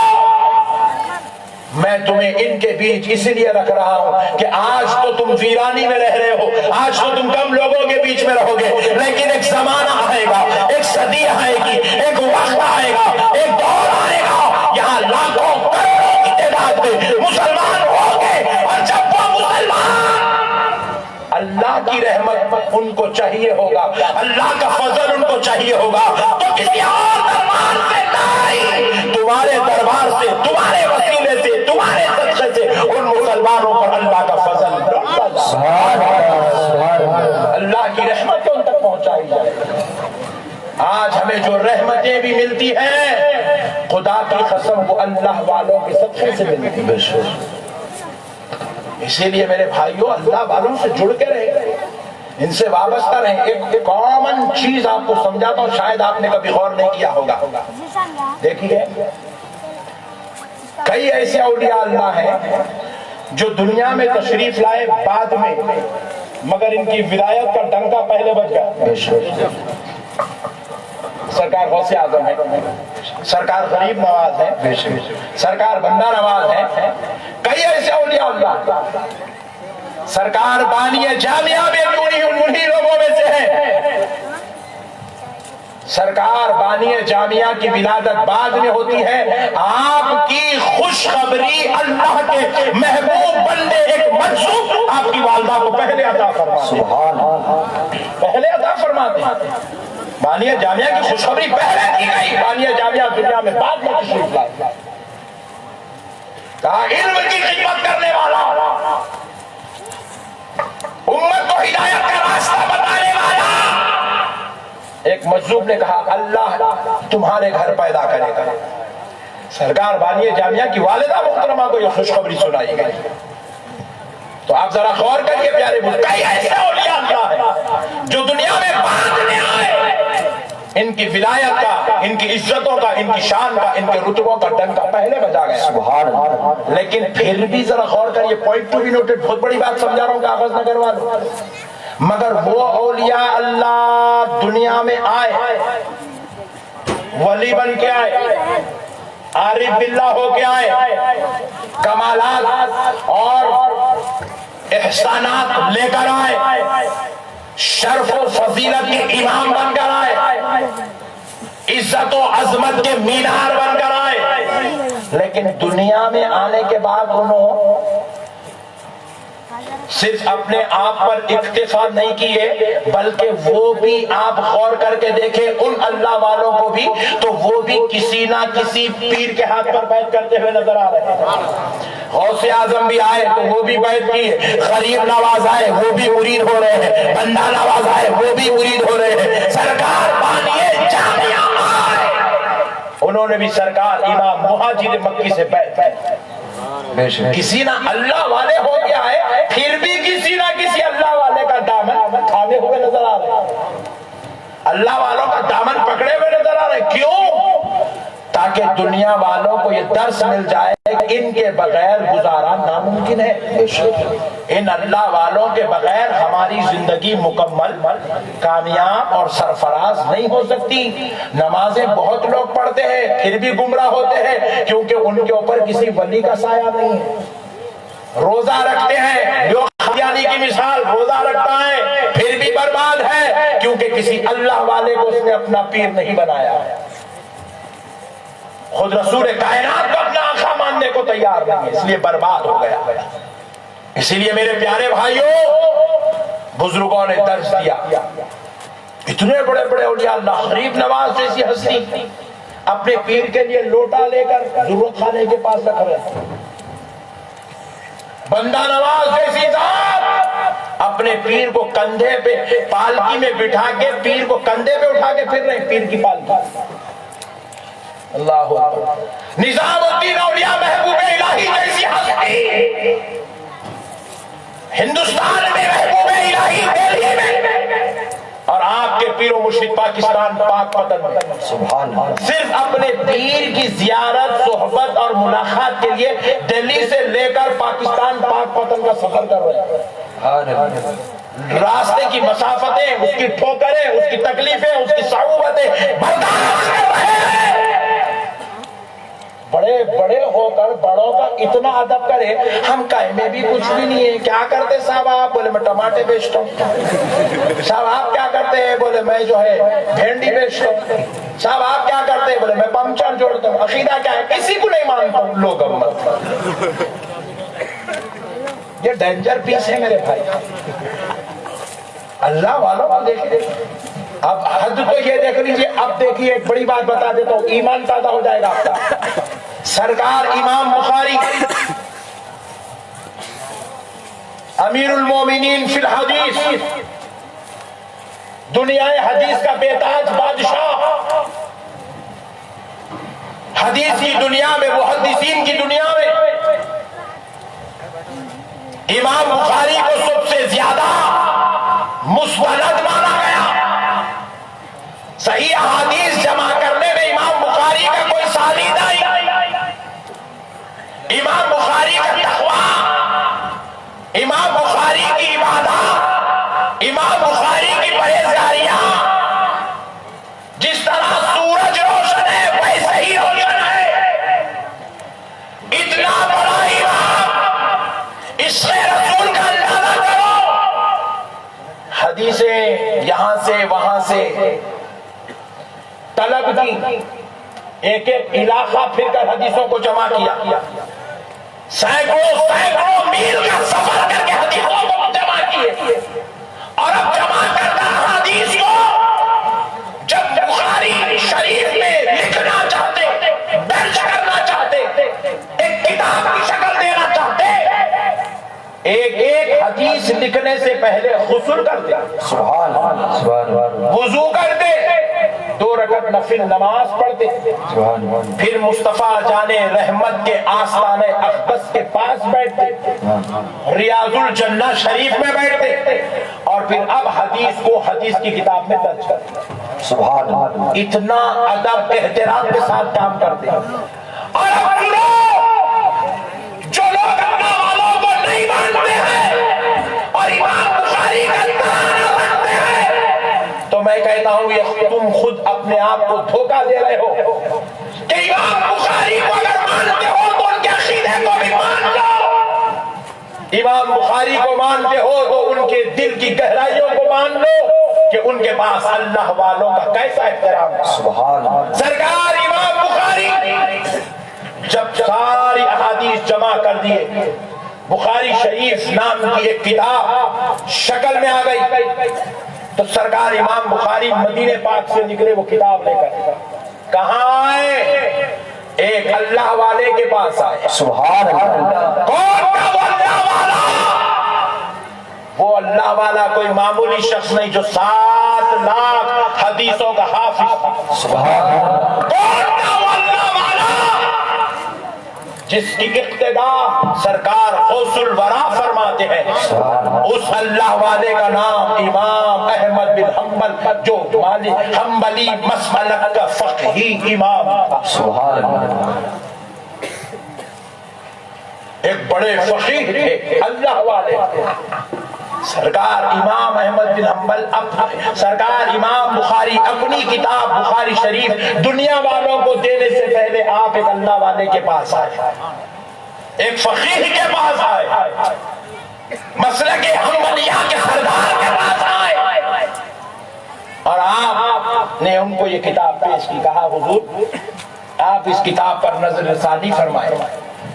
A: میں تمہیں ان کے بیچ اس لیے رکھ رہا ہوں کہ آج تو تم ویرانی میں رہ رہے ہو, آج تو تم کم لوگوں کے بیچ میں رہو گے, لیکن ایک زمانہ آئے گا, ایک صدی آئے گی, ایک وقت آئے گا, ایک دور آئے گا, یہاں لاکھوں کروڑوں کی تعداد میں مسلمان ہوں گے, اور جب وہ مسلمان اللہ کی رحمت ان کو چاہیے ہوگا, اللہ کا فضل ان کو چاہیے ہوگا, تو کسی اور دربار سے نہیں, تمہارے دربار سے, تمہارے وسیلے سے, تمہارے صدقے سے ان مسلمانوں پر اللہ کا فضل, اللہ کی رحمت ان تک پہنچائی جائے. آج ہمیں جو رحمتیں بھی ملتی ہیں خدا کی قسم وہ اللہ والوں کے صدقے سے ملتی ہیں. اسی لیے میرے بھائیوں اللہ والوں سے جڑ کے رہے, ان سے وابستہ رہیں. ایک کامن چیز آپ کو سمجھاتا ہوں, شاید آپ نے کبھی غور نہیں کیا ہوگا. دیکھیے کئی ایسے اولیاء اللہ ہیں جو دنیا میں تشریف لائے بعد میں, مگر ان کی ولایت کا ڈنکا پہلے بج گیا. سرکار غوث اعظم ہے, سرکار غریب نواز ہے, سرکار بندہ نواز ہے. کئی ایسے اولیاء اللہ, سرکار بانی جامعہ بھی انہی لوگوں میں سے ہے. سرکار بانی جامعہ کی ولادت بعد میں ہوتی ہے, آپ کی خوشخبری اللہ کے محبوب بندے ایک منصوب آپ کی والدہ کو پہلے عطا فرماتے ہیں, پہلے عطا فرماتے ہیں. بانیہ جامعہ کی خوشخبری پہلے کی گئی, بانیہ جامعہ دنیا میں بعد میں تشریف لائے. کہا علم کی خدمت کرنے والا, امت کو ہدایت کا راستہ بتانے والا. ایک مجذوب نے کہا اللہ تمہارے گھر پیدا کرے گا. سرکار بانیہ جامعہ کی والدہ محترمہ کو یہ خوشخبری سنائی گئی. تو آپ ذرا غور کریے پیارے بزرگ, کئی ایسے اولیاء اللہ ہیں جو دنیا میں بعد میں آئے, ان کی ولایت کا, ان کی عزتوں کا, ان کی شان کا, ان کے رتبوں کا ڈنکا پہلے بجا گیا. لیکن پھر بھی ذرا غور کریے, پوائنٹ ٹو بی نوٹڈ, بہت بڑی بات سمجھا رہا ہوں کاغذ نہ کروا لو. مگر وہ اولیاء اللہ دنیا میں آئے, ولی بن کے آئے, عارف باللہ ہو کے آئے, کمالات اور احسانات لے کر آئے, شرف و فضیلت کے امام بن کر آئے, عزت و عظمت کے مینار بن کر آئے. لیکن دنیا میں آنے کے بعد انہوں صرف اپنے آپ پر اکتفا نہیں کیے, بلکہ وہ بھی آپ غور کر کے دیکھیں ان اللہ والوں کو بھی, تو وہ بھی کسی نہ کسی پیر کے ہاتھ پر بیعت کرتے ہوئے نظر آ رہے ہیں. غوث اعظم بھی آئے تو وہ بھی بیعت کیے, غریب نواز آئے وہ بھی مرید ہو رہے ہیں, بندہ نواز آئے وہ بھی مرید ہو رہے ہیں. سرکار بانیہ جامعہ آئے, انہوں نے بھی سرکار امام مہاجر مکی سے بیعت کی. کسی نہ اللہ والے ہو کے آئے, پھر بھی کسی نہ کسی اللہ والے کا دامن تھامے ہوئے نظر آ رہے ہیں, اللہ والوں کا دامن پکڑے ہوئے نظر آ رہے. کیوں؟ تاکہ دنیا والوں کو یہ درس مل جائے کہ ان کے بغیر گزارا ناممکن ہے. ان اللہ والوں کے بغیر ہماری زندگی مکمل کامیاب اور سرفراز نہیں ہو سکتی. نمازیں بہت لوگ پڑھتے ہیں پھر بھی گمراہ ہوتے ہیں کیونکہ ان کے اوپر کسی ولی کا سایہ نہیں ہے. روزہ رکھتے ہیں، جو قادیانی کی مثال روزہ رکھتا ہے پھر بھی برباد ہے کیونکہ کسی اللہ والے کو اس نے اپنا پیر نہیں بنایا. خود رسول کائنات کو اپنا آقا ماننے کو تیار نہیں ہے، اس لیے برباد ہو گیا. اسی لیے میرے پیارے بھائیوں، بزرگوں نے درس دیا. اتنے بڑے بڑے اولیاء اللہ، غریب نواز جیسی ہستی اپنے پیر کے لیے لوٹا لے کر ضرورت خانے کے پاس رکھ رہے. بندہ نواز جیسی ذات اپنے پیر کو کندھے پہ پالکی میں بٹھا کے پیر کو کندھے پہ اٹھا کے پھر رہے پیر کی پالکی. اللہ اکبر. نظام الدین اولیاء محبوب الہی جیسی ہستی ہندوستان میں، محبوب الہی دہلی میں، اور آپ کے پیر و مرشد پاکستان پاک پتن میں سبحان اللہ صرف اپنے پیر کی زیارت، صحبت اور ملاقات کے لیے دہلی سے لے کر پاکستان پاک پتن کا سفر کر رہے ہیں. راستے کی مسافتیں، اس کی ٹھوکریں، اس کی تکلیفیں، اس کی صعوبتیں برداشت کر رہے ہیں. بڑے بڑے ہو کر بڑوں کا اتنا ادب کرے. ہم کہیں میں بھی کچھ بھی نہیں ہے. کیا کرتے صاحب آپ؟ بولے میں ٹماٹے بیچتا ہوں. صاحب آپ کیا کرتے ہیں؟ بولے میں جو ہے بھنڈی بیچتا ہوں. صاحب آپ کیا کرتے ہیں؟ بولے میں پنچر جوڑتا ہوں. عقیدہ کیا ہے؟ کسی کو نہیں مانتا ہوں. لوگ یہ ڈینجر پیس ہے میرے بھائی. اللہ والوں کو دیکھیں. اب حد تو یہ دیکھ لیجیے. اب دیکھیے ایک بڑی بات بتا دیتا ہوں، ایمان تازہ ہو جائے گا آپ کا. سرکار امام بخاری امیر المومنین فی الحدیث، دنیا حدیث کا بے تاج بادشاہ، حدیث کی دنیا میں، محدثین کی دنیا میں امام بخاری کو سب سے زیادہ مستند مانا گیا. صحیح احادیث جمع کرنے میں امام بخاری کا کوئی ثانی نہیں. امام بخاری کا تقویٰ، امام بخاری کی عبادات، امام بخاری کی پرہیزگاریاں جس طرح سورج روشن ہے ویسے ہی روشن ہے. اتنا بڑا امام، اس سے رسول کا اندازہ کرو. حدیثیں یہاں سے وہاں سے طلب کی، ایک ایک علاقہ پھر کر حدیثوں کو جمع کیا. سینکڑوں میل کا سفر کر کے حدیثوں کو جمع کیے. اور اب جمع کردہ حدیث کو جب بخاری شریف میں لکھنا چاہتے، درج کرنا چاہتے، ایک کتاب کی شکل دینا چاہتے، ایک ایک حدیث لکھنے سے پہلے غسل کرتے، سبحان اللہ، وضو کرتے، 2 رکعت نفل نماز پڑھتے، پھر مصطفیٰ جانے رحمت کے آستانے اقدس کے پاس بیٹھتے، ریاض الجنہ شریف میں بیٹھتے، اور پھر اب حدیث کو حدیث کی کتاب میں درج کرتے. سبحان اللہ. اتنا ادب احترام کے ساتھ کام کرتے. اور اب جو لوگ اپنا والوں کو نہیں مانتے ہیں اور امام بخاری کا ترانہ رکھتے ہیں، تو میں کہتا ہوں یہ تم خود اپنے آپ کو دھوکہ دے رہے ہو کہ امام بخاری کو اگر مانتے ہو تو ان کے عقیدے کو بھی مان لو. امام بخاری کو مانتے ہو تو ان کے دل کی گہرائیوں کو مان لو کہ ان کے پاس اللہ والوں کا کیسا احترام ہے. سبحان اللہ. سرکار امام بخاری جب ساری احادیث جمع کر دیے، بخاری شریف نام کی ایک کتاب شکل میں آ گئی، تو سرکار امام بخاری مدینے پاک سے نکلے وہ کتاب لے کر. کہاں آئے؟ ایک اللہ والے کے پاس آئے. سبحان اللہ. کون تھا وہ اللہ والا؟ وہ اللہ والا کوئی معمولی شخص نہیں جو 7 لاکھ حدیثوں کا حافظ تھا. سبحان اللہ. کون تھا وہ اللہ والا جس کی اقتدا سرکار غوث الورا فرماتے ہیں، اس اللہ والے کا نام امام احمد بن حنبل، جو حنبلی مسلک کا فقہی امام تھا۔
B: سبحان اللہ۔
A: ایک بڑے فقیہ تھے، اللہ والے تھے۔ سرکار امام احمد بن حنبل، سرکار امام بخاری اپنی کتاب بخاری شریف دنیا والوں کو دینے سے پہلے آپ ایک اللہ والے کے پاس آئے، ایک فقیہ کے پاس آئے، مسلک حنبلیہ کے سردار کے پاس آئے، اور آپ نے ان کو یہ کتاب پیش کی، کہا حضور آپ اس کتاب پر نظر ثانی فرمائیں،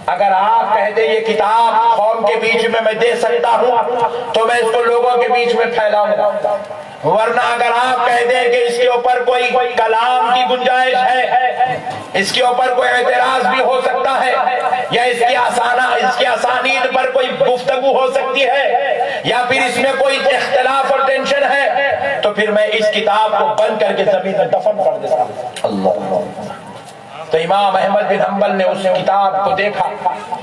A: اگر آپ کہتے یہ کتاب قوم کے بیچ میں دے سکتا ہوں تو میں اس کو لوگوں کے بیچ میں پھیلاؤں گا، ورنہ اگر آپ کہتے ہیں کہ اس کے اوپر کوئی کلام کی گنجائش ہے، اس کے اوپر کوئی اعتراض بھی ہو سکتا ہے، یا اس کی اسانید پر کوئی گفتگو ہو سکتی ہے، یا پھر اس میں کوئی اختلاف اور ٹینشن ہے، تو پھر میں اس کتاب کو بند کر کے زمین میں دفن کر دیتا ہوں۔ اللہ۔ تو امام احمد بن حنبل نے اس کتاب کو دیکھا،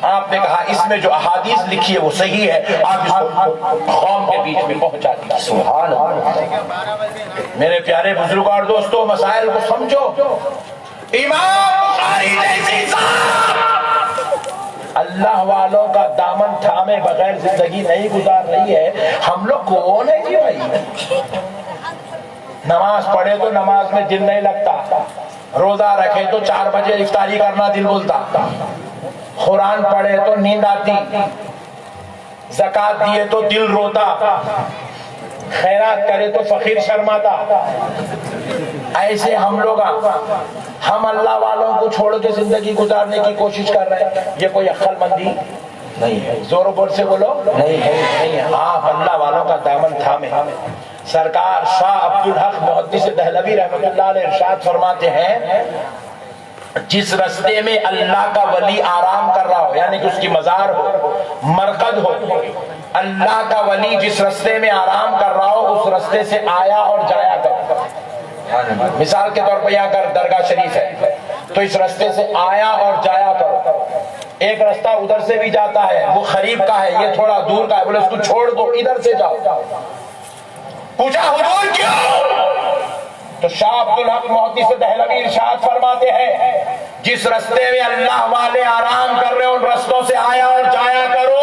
A: آپ نے کہا اس میں جو احادیث لکھی ہے وہ صحیح ہے، آپ اس کو قوم کے بیچ میں پہنچا دیا۔
B: سبحان اللہ۔
A: میرے پیارے بزرگ اور دوستو، مسائل کو سمجھو۔ امام بخاری جیسی ذات اللہ والوں کا دامن تھامے بغیر زندگی نہیں گزار رہی ہے، ہم لوگ کون ہے جی بھائی؟ نماز پڑھے تو نماز میں دل نہیں لگتا، روزہ رکھے تو 4 بجے افطاری کرنا دل بولتا، قرآن پڑھے تو نیند آتی، زکات دیے تو دل روتا، خیرات کرے تو فقیر شرماتا۔ ایسے ہم لوگ ہم اللہ والوں کو چھوڑ کے زندگی گزارنے کی کوشش کر رہے ہیں، یہ کوئی عقل مندی نہیں ہے۔ زور و بول سے بولو نہیں ہے۔ آپ اللہ والوں کا دامن تھامے۔ سرکار شاہ عبدالحق محدث دہلوی رحمۃ اللہ علیہ ارشاد فرماتے ہیں، جس رستے میں اللہ کا ولی آرام کر رہا ہو، یعنی کہ اس کی مزار ہو، مرقد ہو، اللہ کا ولی جس رستے میں آرام کر رہا ہو اس رستے سے آیا اور جایا کرو۔ مثال کے طور پر یہاں کر درگاہ شریف ہے تو اس رستے سے آیا اور جایا کرو۔ ایک رستہ ادھر سے بھی جاتا ہے، وہ قریب کا ہے، یہ تھوڑا دور کا ہے، بولے اس کو چھوڑ دو، ادھر سے جاؤ۔ پوچھا حضور کیوں؟ تو شاہ عبدالحق محدث دہلوی ارشاد فرماتے ہیں، جس رستے میں اللہ والے آرام کر رہے ہیں ان رستوں سے آیا اور جایا کرو،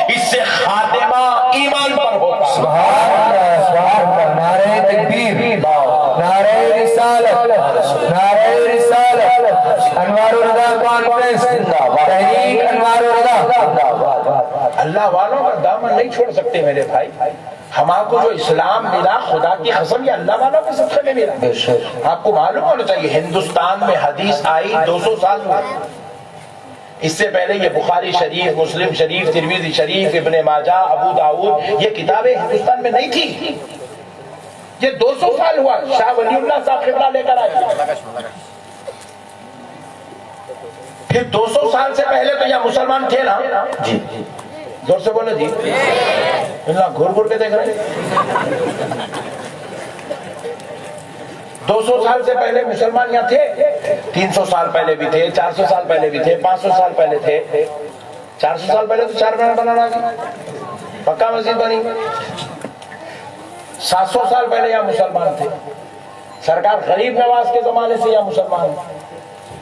A: اس سے خاتمہ ایمان پر ہوگا۔
B: سبحان اللہ، سبحان اللہ۔ نعرہ تکبیر، نعرہ رسالت، نعرہ رسالت، انوار الرضا کانفرنس، تحریک انوار الرضا۔
A: اللہ والوں کا دامن نہیں چھوڑ سکتے میرے بھائی۔ ہمارے کو جو اسلام ملا خدا کی قسم یہ اللہ والوں کے صدقے میں ملا۔ آپ کو معلوم ہونا چاہیے ہندوستان میں حدیث آئی 200 سال ہوئے، اس سے پہلے یہ بخاری شریف، مسلم شریف، ترمذی شریف، ابن ماجہ، ابو داؤد، یہ کتابیں ہندوستان میں نہیں تھی، یہ 200 سال ہوا۔ شاہ ولی اللہ صاحب قبلہ لے کر آئے۔ پھر 200 سال سے پہلے تو یہاں مسلمان تھے نا جی، زور سے بولو جی، اللہ گھور گھور کے دیکھ رہے ہیں۔ 200 سال سے پہلے مسلمان یہاں تھے، 300 سال پہلے بھی تھے، 400 سال پہلے بھی تھے، 500 سال پہلے تھے، 400 سال پہلے تو 4 مینار بنانا پکا مسجد بنی، 700 سال پہلے یہاں مسلمان تھے، سرکار غریب نواز کے زمانے سے یہاں مسلمان ہیں۔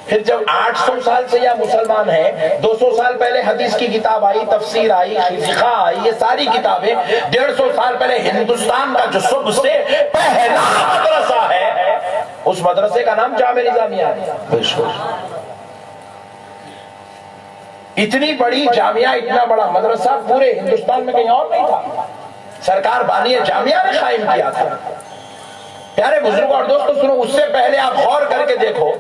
A: پھر جب 800 سال سے یہاں مسلمان ہیں، 200 سال پہلے حدیث کی کتاب آئی، تفسیر آئی، فقہ آئی، یہ ساری کتابیں 150 سال پہلے ہندوستان کا جو سب سے پہلا مدرسہ ہے اس مدرسے کا نام جامعہ نظامیہ ہے۔ اتنی بڑی جامعہ، اتنا بڑا مدرسہ پورے ہندوستان میں کہیں اور نہیں تھا، سرکار بانی جامعہ نے قائم کیا تھا۔ پیارے بزرگ اور دوستو سنو، اس سے پہلے آپ غور کر کے دیکھو،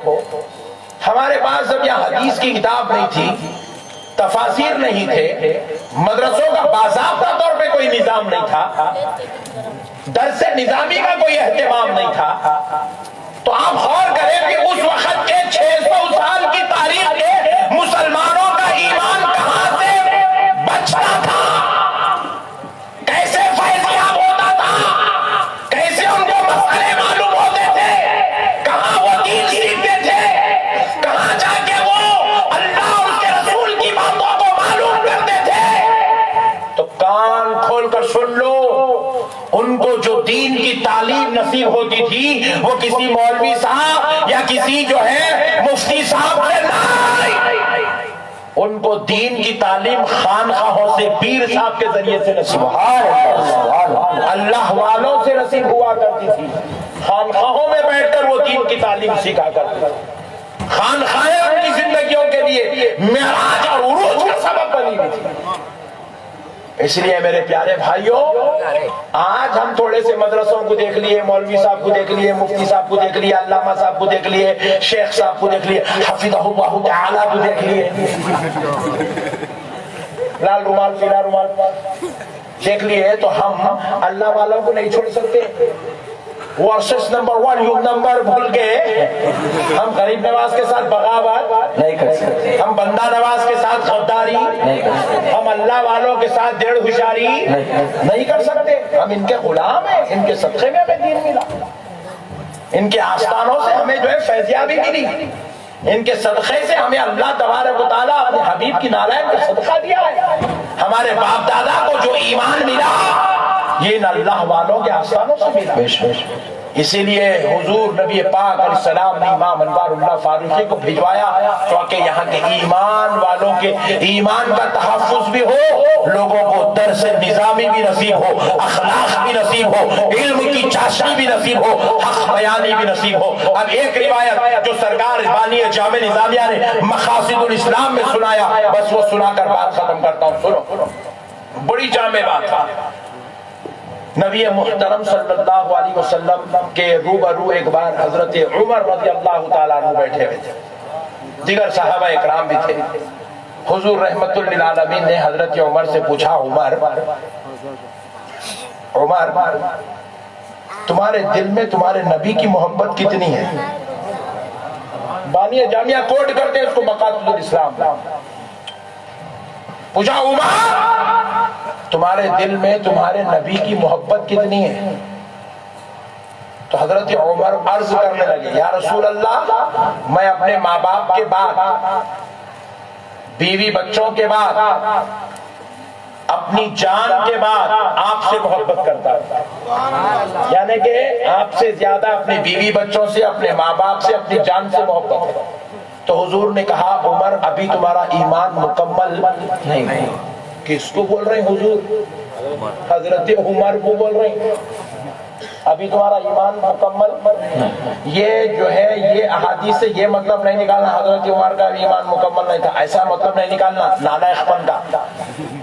A: ہمارے پاس جب یہاں حدیث کی کتاب نہیں تھی، تفاسیر نہیں تھے، مدرسوں کا باضابطہ طور پہ کوئی نظام نہیں تھا، درس نظامی کا کوئی اہتمام نہیں تھا، تو آپ غور کریں کہ اس وقت کے 600 سال کی تاریخ کے مسلمانوں کا ایمان کہاں سے بچتا تھا، کیسے فیضیاب ہوتا تھا، کیسے ان کو مسئلے معلوم ہوتے تھے، کہاں وہ دین سیکھتے تھے، کہاں جا کے وہ اللہ اور اس کے ہوتی تھی وہ کسی مولوی صاحب یا کسی جو ہے مفتی صاحب سے نہیں، ان کو دین کی تعلیم خانخواہوں سے، پیر صاحب کے ذریعے سے نصیب، اللہ والوں سے نصیب ہوا کرتی تھی۔ خانخواہوں میں بیٹھ کر وہ دین کی تعلیم سیکھا کرتی تھی۔ خانخواہیں ان کی زندگیوں کے لیے معراج اور عروج کا سبب بنی ہوئی تھی۔ اس لیے میرے پیارے بھائیوں، آج ہم تھوڑے سے مدرسوں کو دیکھ لیے، مولوی صاحب کو دیکھ لیے، مفتی صاحب کو دیکھ لیے، علامہ صاحب کو دیکھ لیے، شیخ صاحب کو دیکھ لیے، حفظہ اللہ تعالی کو دیکھ لیے، لال رومال پیلا رومال دیکھ لیے، تو ہم اللہ والوں کو نہیں چھوڑ سکتے۔ ورسس نمبر 1 یوں نمبر بھول کے ہم غریب نواز کے ساتھ بغاوت
B: نہیں کر سکتے،
A: ہم بندہ نواز کے ساتھ غداری
B: نہیں کر سکتے،
A: ہم اللہ والوں کے ساتھ ڈیڑھ ہوشیاری نہیں کر سکتے۔ ہم ان کے غلام ہیں، ان کے صدقے میں ہمیں دین ملا، ان کے آستانوں سے ہمیں جو ہے فیضیابی ملی، ان کے صدقے سے ہمیں اللہ تبارک و تعالیٰ اپنے حبیب کی نالین کا صدقہ دیا ہے۔ ہمارے باپ دادا کو جو ایمان ملا یہ ان اللہ والوں کے آستانوں سے ملا۔ اسی لیے حضور نبی پاک علیہ السلام نے امام انوار اللہ فاروقی کو بھجوایا تاکہ یہاں کے ایمان والوں کے ایمان کا تحفظ بھی ہو، لوگوں کو درس نظامی بھی نصیب ہو، اخلاق بھی نصیب ہو، علم کی چاشنی بھی نصیب ہو، حق بیانی بھی نصیب ہو۔ اب ایک روایت جو سرکار بانی جامع نظامیہ نے مقاصد الاسلام میں سنایا، بس وہ سنا کر بات ختم کرتا ہوں، سنو، بڑی جامع بات ہے۔ نبی محترم صلی اللہ علیہ وسلم کے روبرو ایک بار حضرت عمر رضی اللہ تعالیٰ عنہ بیٹھے ہوئے تھے، دیگر صحابہ اکرام بھی تھے۔ حضور رحمت للعالمین نے حضرت عمر سے پوچھا، عمر تمہارے دل میں تمہارے نبی کی محبت کتنی ہے؟ بانی جامعہ کوٹ کرتے ہیں اس کو مقاصد الاسلام۔ پوچھا عمر تمہارے دل میں تمہارے نبی کی محبت کتنی ہے؟ تو حضرت عمر عرض کرنے لگے، یا رسول اللہ، میں اپنے ماں باپ کے بعد، بیوی بچوں کے بعد، اپنی جان کے بعد آپ سے محبت کرتا ہوں، یعنی کہ آپ سے زیادہ اپنے بیوی بچوں سے، اپنے ماں باپ سے، اپنی جان سے محبت کرتا ہوں۔ تو حضور نے کہا، عمر ابھی تمہارا ایمان مکمل نہیں۔ کس کو بول رہے ہیں حضور؟ حضرت عمر کو بول رہے ہیں، ابھی تمہارا ایمان مکمل۔ یہ جو ہے یہ احادیث سے یہ مطلب نہیں نکالنا حضرت عمر کا ایمان مکمل نہیں تھا، ایسا مطلب نہیں نکالنا نالائق پن کا۔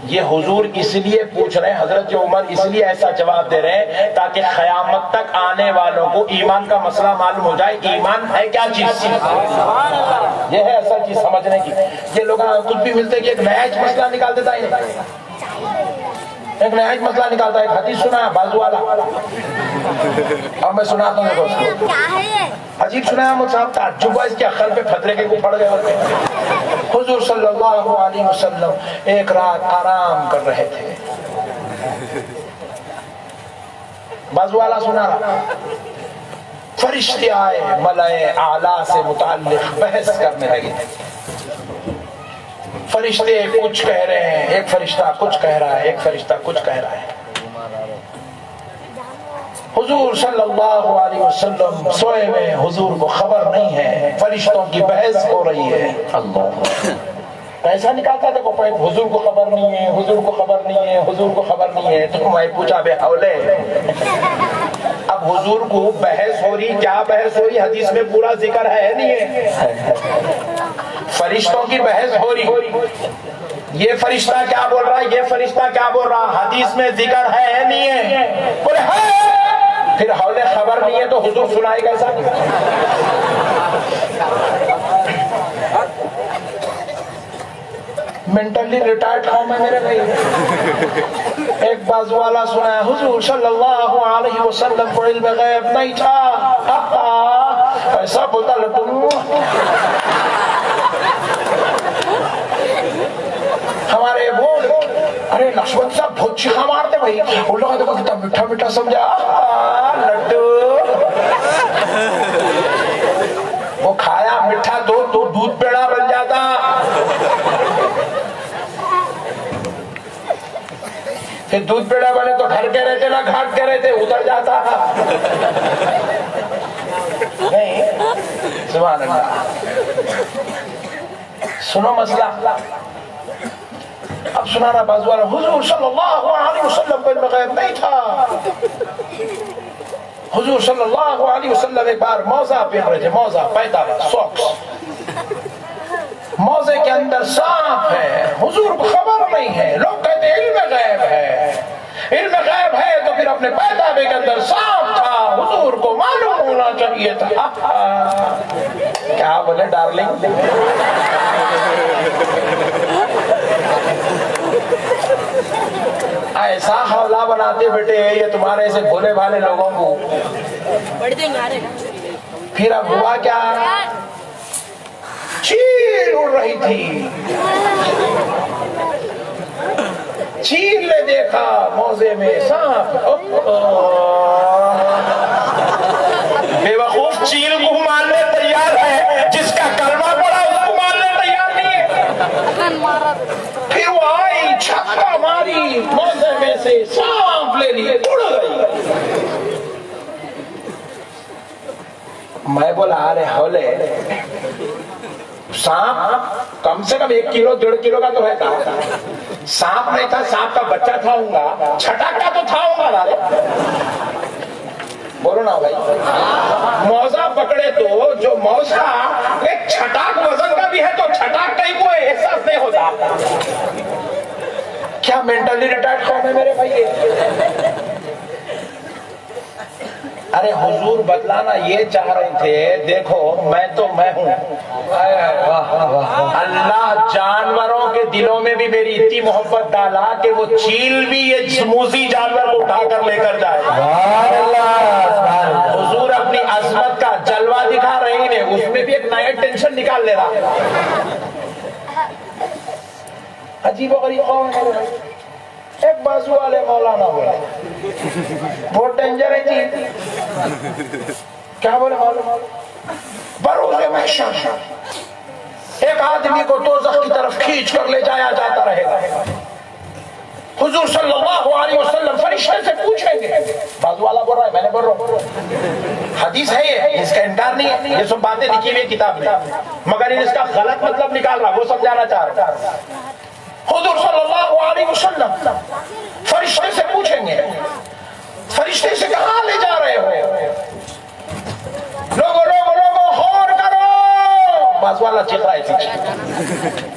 A: یہ حضور اس لیے پوچھ رہے ہیں، حضرت عمر اس لیے ایسا جواب دے رہے ہیں تاکہ قیامت تک آنے والوں کو ایمان کا مسئلہ معلوم ہو جائے، ایمان ہے کیا چیز، یہ ہے اصل چیز سمجھنے کی۔ یہ لوگ کچھ بھی ملتے کہ ایک نیا مسئلہ نکال دیتا ہے، ایک نیا مسئلہ نکالتا ہے۔ ایک حدیث سنا ہے بازو والا، اب میں سناتا ہوں دوستو، عجیب سنا ہے مجھ صاحب، تعجب ہے اس کے عقل پہ پھترے کے کو پڑ گئے ہوتے ہیں۔ حضور صلی اللہ علیہ وسلم ایک رات آرام کر رہے تھے، بازو والا سنا رہا، فرشتے آئے ملائے اعلیٰ سے متعلق بحث کرنے لگے۔ فرشتے کچھ کہہ رہے ہیں، ایک فرشتہ کچھ کہہ رہا ہے، ایک فرشتہ کچھ کہہ رہا ہے۔ حضور صلی اللہ علیہ وسلم سوئے میں، حضور کو خبر نہیں ہے، فرشتوں کی بحث ہو رہی ہے۔ اللہ ایسا نکالتا تھا کوئی، حضور کو خبر نہیں ہے، حضور کو خبر نہیں ہے، حضور کو خبر نہیں ہے۔ تو میں پوچھا، بے حولے، اب حضور کو بحث ہو رہی، کیا بحث ہو رہی؟ حدیث میں پورا ذکر ہے نہیں ہے، فرشتوں کی بحث ہو رہی، یہ فرشتہ کیا بول رہا ہے، یہ فرشتہ کیا بول رہا، حدیث میں ذکر ہے نہیں ہے، بولے ہے، پھر حولے خبر نہیں ہے تو حضور سنائے کیسا؟ مینٹلی ریٹائرڈ قوم ہے میرے بھائی۔ ایک بازو والا سنا ہے، حضور صلی اللہ علیہ وسلم کو علم غیب نہیں تھا، ایسا بولتا لٹو۔ ہمارے بول، ارے لکشمن صاحب بہت چیخا مارتے بھائی، ان لوگوں دیکھو کتنا میٹھا میٹھا سمجھا لڈو، وہ کھایا میٹھا تو دودھ پیڑا بن جاتا۔ پھر دودھ پیڑا بنے تو گھر کے رہتے نہ گھاٹ کے رہتے، ادھر جاتا نہیں. سبحان اللہ. سنو مسئلہ اب سنانا بازو والا. حضور صلی اللہ علیہ وسلم کو علم غیب نہیں تھا. حضور صلی اللہ علیہ وسلم ایک بار موزہ پہن رہے تھے، موزہ پیداوار سوکس، موزے کے اندر سانپ ہے. حضور کو خبر نہیں ہے. لوگ کہتے ہیں علم غیب ہے. علم غیب ہے تو پھر اپنے پیداوار کے اندر سانپ تھا، حضور کو معلوم ہونا چاہیے تھا. کیا بولے ڈارلنگ؟ ایسا حوالہ بناتے بیٹے یہ تمہارے ایسے بھولے بھالے لوگوں کو. پھر اب ہوا کیا؟ چیل اڑ رہی تھی. چیل نے دیکھا موزے میں سانپ. بے وقوف چیل کو مارنے تیار ہے، جس کا کلمہ پڑا اس کو مارنے تیار نہیں ہے. پھر وہ آئی، چھکا ماری، موزے میں سے سانپ لے لی، اڑ گئی. میں بولا ارے ہولے، سانپ کم سے کم 1 کلو 1.5 کلو کا تو رہتا. سانپ نہیں تھا، سانپ کا بچہ تھاؤں گا، چھٹاکا تو تھاؤں گا. بولو نا بھائی. موزہ پکڑے تو جو موزہ ایک چھٹاک وزن کا بھی ہے تو چھٹاک کہیں کو احساس نہیں ہوتا. کیا مینٹلی ریٹارڈ قوم ہے میرے بھائی. ارے حضور بتلانا یہ چاہ رہے تھے، دیکھو میں تو میں ہوں. اللہ جانوروں کے دلوں میں بھی میری اتنی محبت ڈالا کہ وہ چیل بھی یہ جموزی جانور کو اٹھا کر لے کر جائے. حضور اپنی عظمت کا جلوہ دکھا رہے ہیں، اس میں بھی ایک نیا ٹینشن نکال لے رہا. عجیب و غریب قوم ہے. ایک بازو والے مولانا بولے بہت ڈینجر ہے جی. کیا بولے مولانا؟ بروز محشر ایک آدمی کو دوزخ کی طرف کھینچ کر لے جایا جاتا رہے گا. حضور صلی اللہ علیہ وسلم فرشتے سے پوچھیں گے. بازو والا بول رہا ہے، میں نے بول رہا ہوں. حدیث ہے یہ، اس کا انکار نہیں ہے. یہ سب باتیں لکھی ہوئی کتاب میں، مگر اس کا غلط مطلب نکال رہا، وہ سمجھانا چاہ رہا. حضور صلی اللہ علیہ وسلم فرشتے سے پوچھیں گے، فرشتے سے کہاں لے جا رہے ہو؟ لوگو لوگو لوگو غور کرو. باز والا چیخ رہا ہے پیچھے.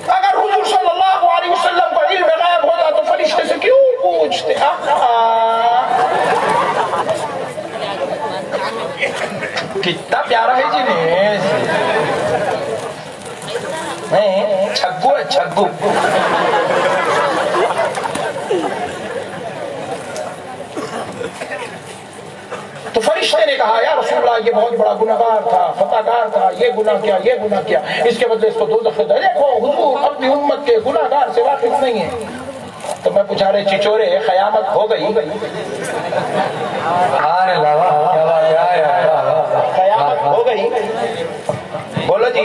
A: اگر حضور صلی اللہ علیہ وسلم کو علم غیب ہوتا تو فرشتے سے کیوں پوچھتے؟ کتنا پیارا ہے جی نے. نہیں چھگو ہے چھگو. تو فرشتے نے کہا یا رسول اللہ یہ بہت بڑا گناہگار تھا، خطا کار تھا، یہ گناہ کیا یہ گناہ کیا، اس کے بدلے اس کو دوزخ میں. دیکھو حضور اپنی امت کے گناہگار سے واقف نہیں ہے. تو میں پوچھا رہے چچورے قیامت ہو گئی؟ قیامت ہو گئی؟ بولو جی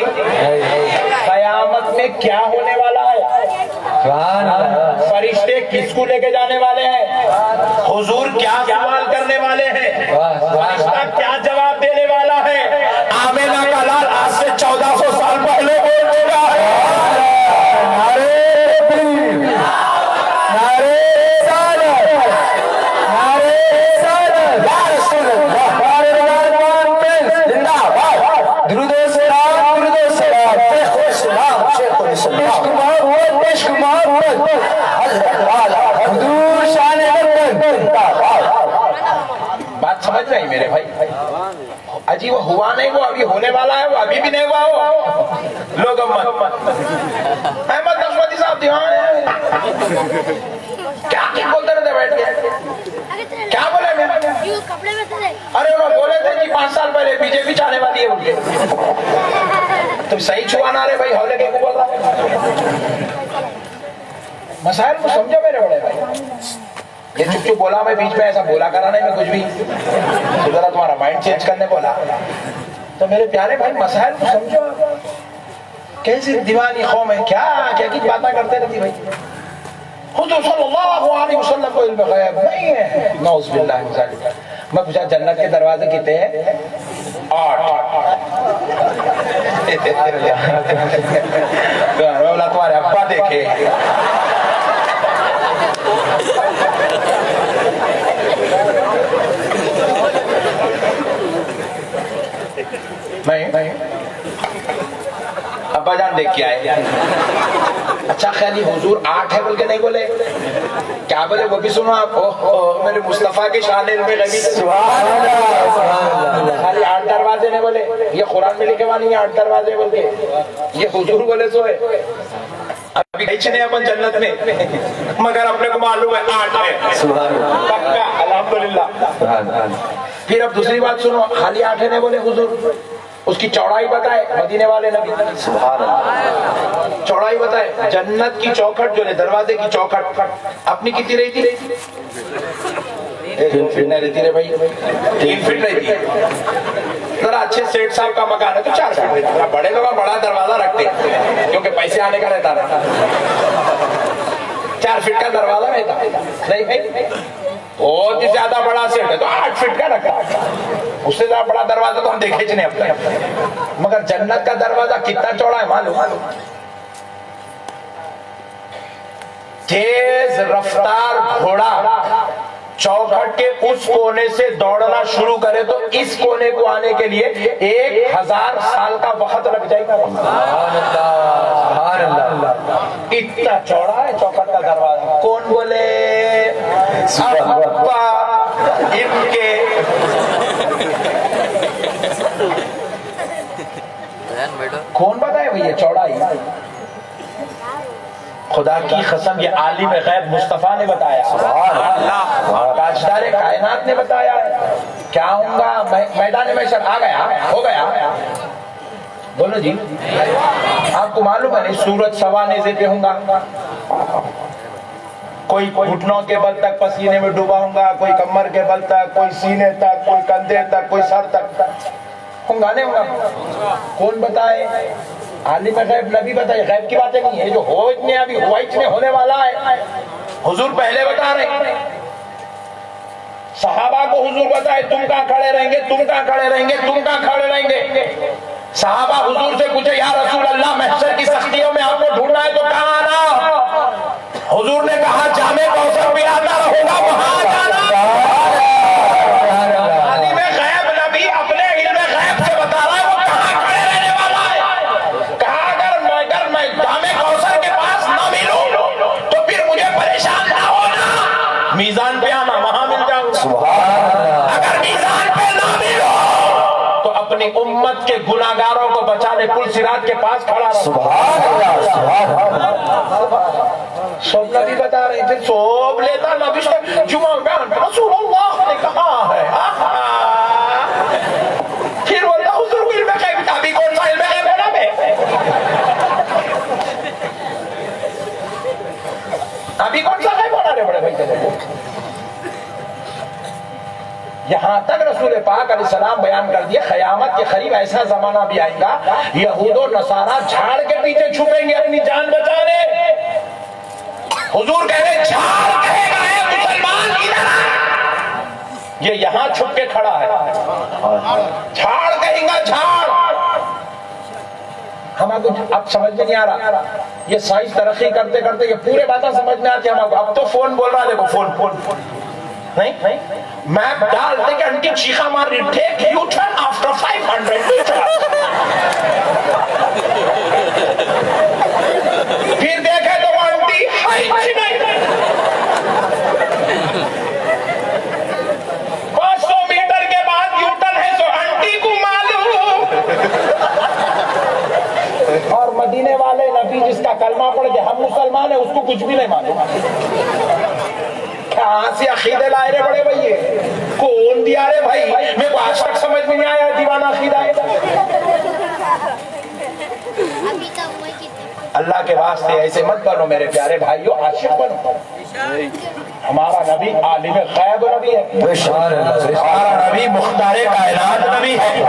A: قیامت میں کیا ہونے والا ہے؟ فرشتے کس کو لے کے جانے والے ہیں؟ حضور کیا سوال کرنے والے ہیں؟ فرشتہ کیا جواب دینے والا ہے؟ آمینہ کا لال آج سے 1400 سال پہلے بول چکا ہے. بات سمجھ رہی میرے بھائی؟ اجی وہ ہوا نہیں، وہ ابھی ہونے والا ہے، وہ ابھی بھی نہیں ہوا ہو. لوگ احمد نشوتی صاحب دیوان کیا بولتے رہتے بیٹھ کے؟ کیا بولے میں؟ ارے انہوں بولے تھے کہ 5 سال پہلے بی جے پی چاہنے والی ہے ان کے. تم صحیح چھوانا رہے بھائی، ہولے کے کو بول رہا. مسائل کو سمجھو میرے بڑے بھائی. یہ چپ چپ بولا میں بیچ میں ایسا بولا کرا نہیں میں کچھ بھی، تو ذرا تمہارا مائنڈ چینج کرنے بولا. تو میرے پیارے بھائی مسائل کو سمجھو. کیسی دیوانی قوم ہے، کیا کیا کی باتیں کرتے رہتی بھائی. حضور صلی اللہ علیہ وسلم کو علم غیب نہیں ہے. نعوذ باللہ من ذالک. میں پوچھا جنت کے دروازے کتنے ہیں؟ 8. بولا تمہارے ابا دیکھے. میں ابا جان دیکھ کے آئے. اچھا خیالی حضور 8 ہے بول کے نہیں بولے؟ کیا بولے وہ بھی سنو آپ. میرے مصطفیٰ کی شان علم غیبی خالی 8 دروازے نہیں بولے. یہ قرآن میں لکھے وانی 8 دروازے بول کے یہ حضور بولے سو ہے. ابھی کچھ نہیں اپن جنت میں مگر اپنے کو معلوم ہے 8 ہے پکا الحمدللہ. پھر اب دوسری بات سنو, خالی 8 ہے نہیں بولے حضور, اس کی چوڑائی بتائے مدینے والے نبی. سبحان اللہ. چوڑائی بتائے. جنت کی چوکھٹ جو ہے دروازے کی چوکھٹ اپنی کتنی رہی تھی؟ 3 فٹ نہیں رہتی رہے بھائی, 3 فٹ رہتی ہے. ذرا اچھے سیٹ صاحب کا مکان ہے تو 4 فٹ رہتی ہے. بڑے لوگ بڑا دروازہ رکھتے ہیں کیونکہ پیسے آنے کا رہتا نا. 4 فٹ کا دروازہ رہتا نہیں بھائی. بہت ہی زیادہ بڑا سیٹ ہے تو 8 فٹ کا رکھا. اس سے زیادہ بڑا دروازہ تو ہم دیکھے نہیں اب تک. مگر جنت کا دروازہ کتنا چوڑا ہے معلوم؟ تیز رفتار گھوڑا چوکھٹ کے اس کونے سے دوڑنا شروع کرے تو اس کونے کو آنے کے لیے 1000 سال کا وقت لگ جائے گا. اتنا چوڑا ہے چوکھٹ کا دروازہ. کون بولے؟ ابا ان کے. کون بتائے بھئی یہ چوڑائی؟ خدا کی قسم یہ عالم غیب مصطفیٰ نے بتایا, تاجدار کائنات نے بتایا. کیا ہوں گا میدان محشر آ گیا ہو گیا بولو جی. آپ کو معلوم ہے نہیں سورج سوا نیزے پہ ہوں گا, کوئی گھٹنوں کے بل تک پسینے میں ڈوبا ہوں گا, کوئی کمر کے بل تک, کوئی سینے تک, کوئی کندھے تک, کوئی سر تک ہوں گا نہیں ہوں گا. کون بتائے؟ عالم غیب نبی بتائے. غیب کی باتیں نہیں ہے جو ہو اتنے ابھی ہوا اتنے ہونے والا ہے. حضور پہلے بتا رہے ہیں. صحابہ کو حضور بتائے تم کہاں کھڑے رہیں گے, تم کہاں کھڑے رہیں گے, تم کہاں کھڑے رہیں گے. صحابہ حضور سے پوچھے یا رسول اللہ محشر کی سختیوں میں آپ کو ڈھونڈنا ہے تو کہاں آنا؟ حضور نے کہا جامع کوثر پہ آتا رہوں گا وہاں جانا. عالم غیب نبی اپنے علم غیب سے بتا رہا ہے وہ کہاں کھڑے رہنے والا ہے. کہا اگر میں جامع کوثر کے پاس نہ ملوں تو پھر مجھے پریشان نہ ہونا, میزان پہ آنا وہاں مل جاؤں. اگر میزان پہ نہ ملو تو اپنی امت کے گناہگاروں کو بچانے پل صراط کے پاس کھڑا رہو. سب نبی بتا رہے تھے سوب لیتا نبی سے جمعہ بیان رسول اللہ نے کہا ہے. پھر بولتا حضور کو علم غیب ابھی کون سا علم غیب ہے نا بے, ابھی کون سا غیب ہونا رہے بڑے بھائی تھے. یہاں تک رسول پاک علیہ السلام بیان کر دیا قیامت کے قریب ایسا زمانہ بھی آئے گا یہود و نصارہ جھاڑ کے پیچھے چھپیں گے اپنی جان بچانے. حضور کہہ رہے جھاڑ کہے گا اے مسلمان ادھر آ, یہ یہاں چھپ کے کھڑا ہے. جھاڑ کہیں گا جھاڑ. ہمیں کچھ اب سمجھ میں نہیں آ رہا. یہ سائنس ترقی کرتے کرتے یہ پورے باتیں سمجھ میں آتی ہیں ہم کو. اب تو فون بول رہا دیکھو فون نہیں میپ ڈالتے کہ انٹی چیخا مار رہی take U turn after 500 meter. پھر دیکھے تو وہ انٹی ہائی نہیں 500 میٹر کے بعد یو ٹرن ہے تو انٹی کو معلوم. اور مدینے والے نبی جس کا کلمہ پڑھ کے ہم مسلمان ہیں اس کو کچھ بھی نہیں معلوم. کہاں سے عقیدے لائے رہے بڑے بھائی, کون دیا رہے بھائی؟ میرے کو آج تک سمجھ میں نہیں آیا دیوانہ عقیدہ ہے. اللہ کے واسطے ایسے مت بنو میرے پیارے بھائیو, عاشق بنو. ہمارا نبی عالم غیب نبی ہے, ہمارا نبی مختار کائنات نبی ہے,